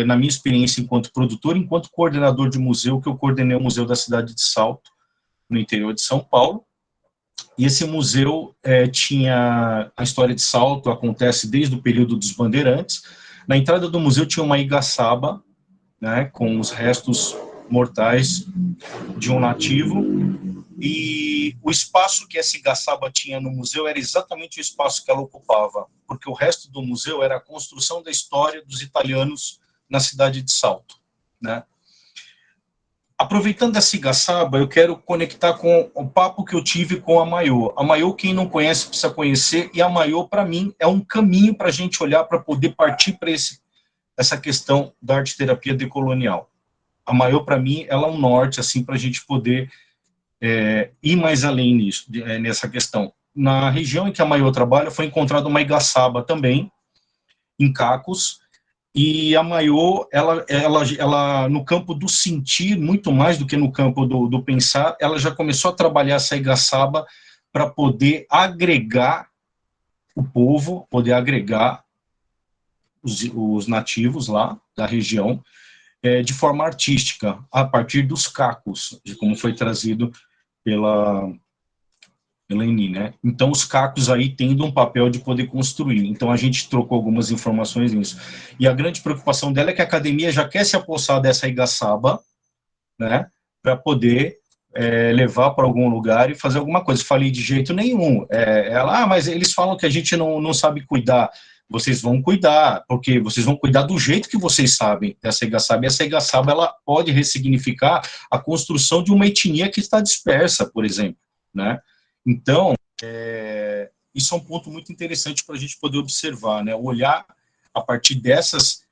[SPEAKER 3] na minha experiência enquanto produtor, enquanto coordenador de museu, que eu coordenei o Museu da Cidade de Salto, no interior de São Paulo. E esse museu tinha a história de Salto, acontece desde o período dos bandeirantes. Na entrada do museu tinha uma igaçaba, né, com os restos mortais de um nativo, e o espaço que essa igaçaba tinha no museu era exatamente o espaço que ela ocupava, porque o resto do museu era a construção da história dos italianos na cidade de Salto, né? Aproveitando essa igaçaba, eu quero conectar com o papo que eu tive com a Maiô. A Maiô, quem não conhece, precisa conhecer, e a Maiô, para mim, é um caminho para a gente olhar, para poder partir para essa questão da arte-terapia decolonial. A Maiô, para mim, ela é um norte, assim, para a gente poder ir mais além nisso, nessa questão. Na região em que a Maiô trabalha, foi encontrada uma igaçaba também, em Cacos, e a Maiô, ela no campo do sentir, muito mais do que no campo do pensar, ela já começou a trabalhar essa igaçaba para poder agregar o povo, poder agregar os nativos lá da região, de forma artística, a partir dos cacos, de como foi trazido pela Eni, né? Então, os cacos aí tendo um papel de poder construir. Então, a gente trocou algumas informações nisso. E a grande preocupação dela é que a academia já quer se apossar dessa igaçaba, né? Para poder levar para algum lugar e fazer alguma coisa. Falei de jeito nenhum. Mas eles falam que a gente não sabe cuidar. Vocês vão cuidar, porque vocês vão cuidar do jeito que vocês sabem dessa igaçaba. E essa igaçaba, ela pode ressignificar a construção de uma etnia que está dispersa, por exemplo, né? Então, isso é um ponto muito interessante para a gente poder observar, né? Olhar a partir dessas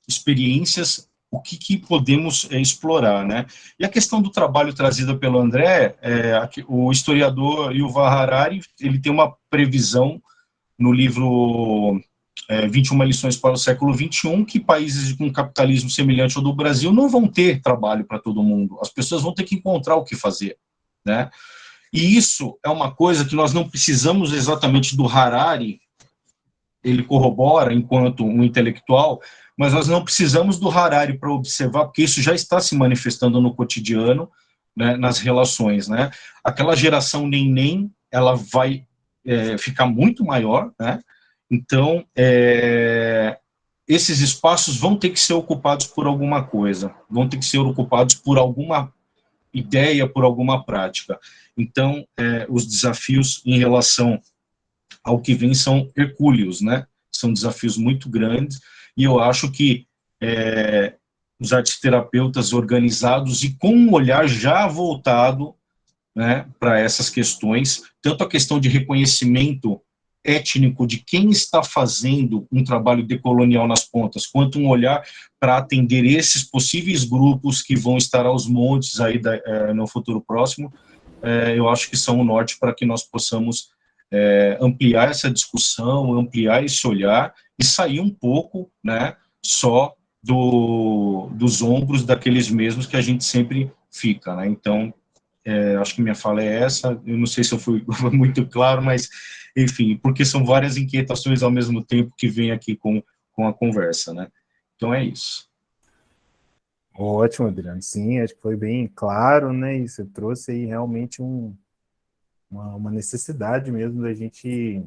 [SPEAKER 3] experiências, o que podemos explorar, né? E a questão do trabalho trazida pelo André, o historiador Yuval Harari, ele tem uma previsão no livro 21 lições para o século XXI, que países com capitalismo semelhante ao do Brasil não vão ter trabalho para todo mundo. As pessoas vão ter que encontrar o que fazer, né? E isso é uma coisa que nós não precisamos exatamente do Harari, ele corrobora enquanto um intelectual, mas nós não precisamos do Harari para observar, porque isso já está se manifestando no cotidiano, né, nas relações, né? Aquela geração neném, ela vai ficar muito maior, né? Então, esses espaços vão ter que ser ocupados por alguma coisa, vão ter que ser ocupados por alguma ideia, por alguma prática. Então, os desafios em relação ao que vem são hercúleos, né? São desafios muito grandes, e eu acho que os arteterapeutas organizados e com um olhar já voltado, né, para essas questões, tanto a questão de reconhecimento étnico de quem está fazendo um trabalho decolonial nas pontas, quanto um olhar para atender esses possíveis grupos que vão estar aos montes aí no futuro próximo, eu acho que são o norte para que nós possamos ampliar essa discussão, ampliar esse olhar e sair um pouco, né, só dos ombros daqueles mesmos que a gente sempre fica, né? Então, acho que minha fala é essa, eu não sei se eu fui muito claro, mas, enfim, porque são várias inquietações ao mesmo tempo que vem aqui com a conversa, né? Então é isso.
[SPEAKER 2] Ótimo, Adriano. Sim, acho que foi bem claro, né? E você trouxe aí realmente uma necessidade mesmo da gente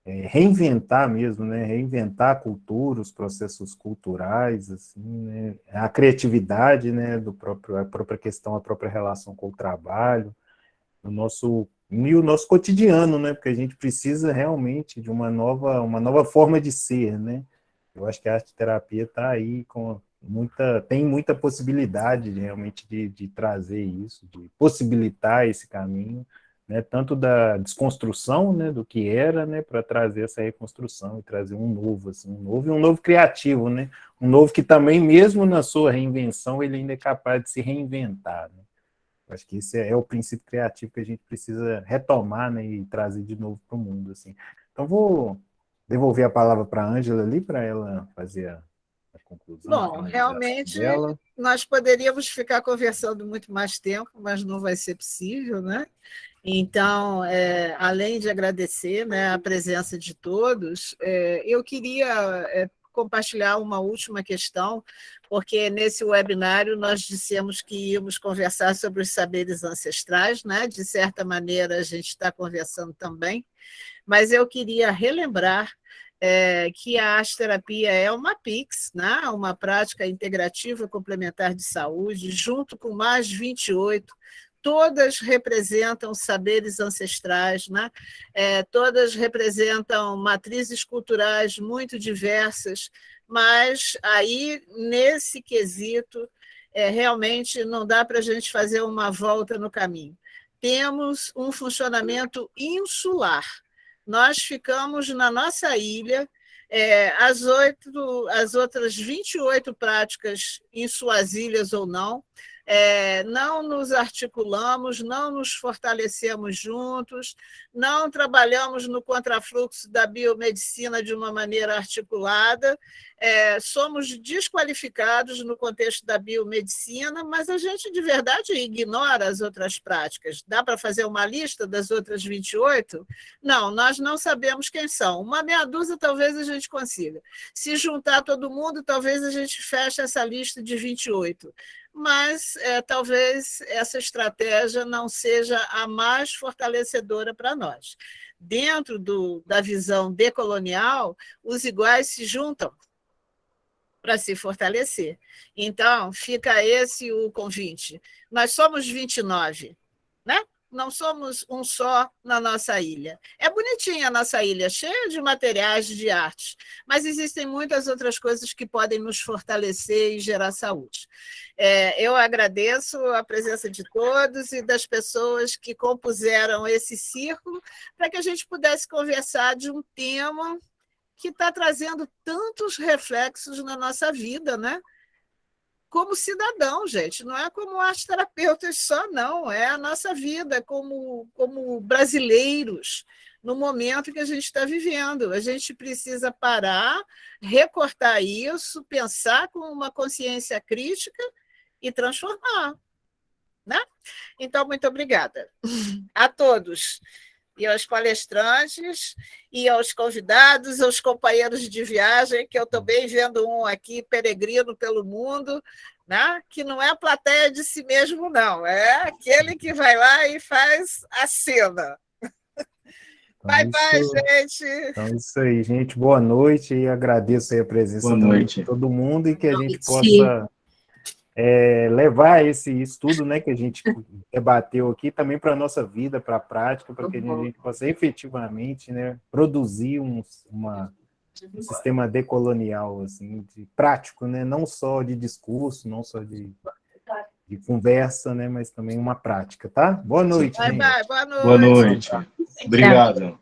[SPEAKER 2] reinventar mesmo, né? Reinventar a cultura, os processos culturais, assim, né? A criatividade, né? A própria questão, a própria relação com o trabalho, e o nosso cotidiano, né? Porque a gente precisa realmente de uma nova forma de ser, né? Eu acho que a arte-terapia está aí tem muita possibilidade realmente de trazer isso, de possibilitar esse caminho, né, tanto da desconstrução, né, do que era, né, para trazer essa reconstrução e trazer um novo, assim, um novo criativo, né, um novo que também, mesmo na sua reinvenção, ele ainda é capaz de se reinventar, né. Acho que esse é o princípio criativo que a gente precisa retomar, né, e trazer de novo para o mundo, assim. Então, vou devolver a palavra para a Ângela ali, para ela fazer a conclusão, a
[SPEAKER 1] Bom,
[SPEAKER 2] finalização
[SPEAKER 1] realmente
[SPEAKER 2] dela.
[SPEAKER 1] nós poderíamos ficar conversando muito mais tempo, mas não vai ser possível, né? Então, além de agradecer, né, a presença de todos, eu queria compartilhar uma última questão, porque nesse webinário nós dissemos que íamos conversar sobre os saberes ancestrais, né? De certa maneira, a gente está conversando também, mas eu queria relembrar que a arte-terapia é uma PICS, né? Uma prática integrativa complementar de saúde, junto com mais 28, todas representam saberes ancestrais, né? Todas representam matrizes culturais muito diversas, mas aí, nesse quesito, realmente não dá para a gente fazer uma volta no caminho. Temos um funcionamento insular. Nós ficamos na nossa ilha, as outras 28 práticas em suas ilhas ou não, não nos articulamos, não nos fortalecemos juntos, não trabalhamos no contrafluxo da biomedicina de uma maneira articulada, somos desqualificados no contexto da biomedicina, mas a gente de verdade ignora as outras práticas. Dá para fazer uma lista das outras 28? Não, nós não sabemos quem são. Uma meia dúzia talvez a gente consiga. Se juntar todo mundo, talvez a gente feche essa lista de 28. Mas talvez essa estratégia não seja a mais fortalecedora para nós. Dentro da visão decolonial, os iguais se juntam para se fortalecer. Então, fica esse o convite. Nós somos 29, né? Não somos um só na nossa ilha. É bonitinha a nossa ilha, cheia de materiais de arte, mas existem muitas outras coisas que podem nos fortalecer e gerar saúde. Eu agradeço a presença de todos e das pessoas que compuseram esse círculo para que a gente pudesse conversar de um tema que está trazendo tantos reflexos na nossa vida, né? Como cidadão, gente, não é como arte-terapeutas só, não, é a nossa vida como brasileiros, no momento que a gente está vivendo. A gente precisa parar, recortar isso, pensar com uma consciência crítica e transformar, né? Então, muito obrigada a todos, e aos palestrantes, e aos convidados, aos companheiros de viagem, que eu estou bem vendo um aqui, peregrino pelo mundo, né? Que não é a plateia de si mesmo, não, é aquele que vai lá e faz a cena. Bye, bye, gente.
[SPEAKER 2] Então, isso aí, gente. Boa noite e agradeço aí a presença de todo mundo e que a gente possa levar esse estudo, né, que a gente debateu aqui também para a nossa vida, para a prática, para que a gente possa efetivamente, né, produzir um sistema decolonial, assim, prático, né, não só de discurso, não só de conversa, né, mas também uma prática, tá? Boa noite, gente.
[SPEAKER 1] Boa noite.
[SPEAKER 3] Boa noite. Obrigado.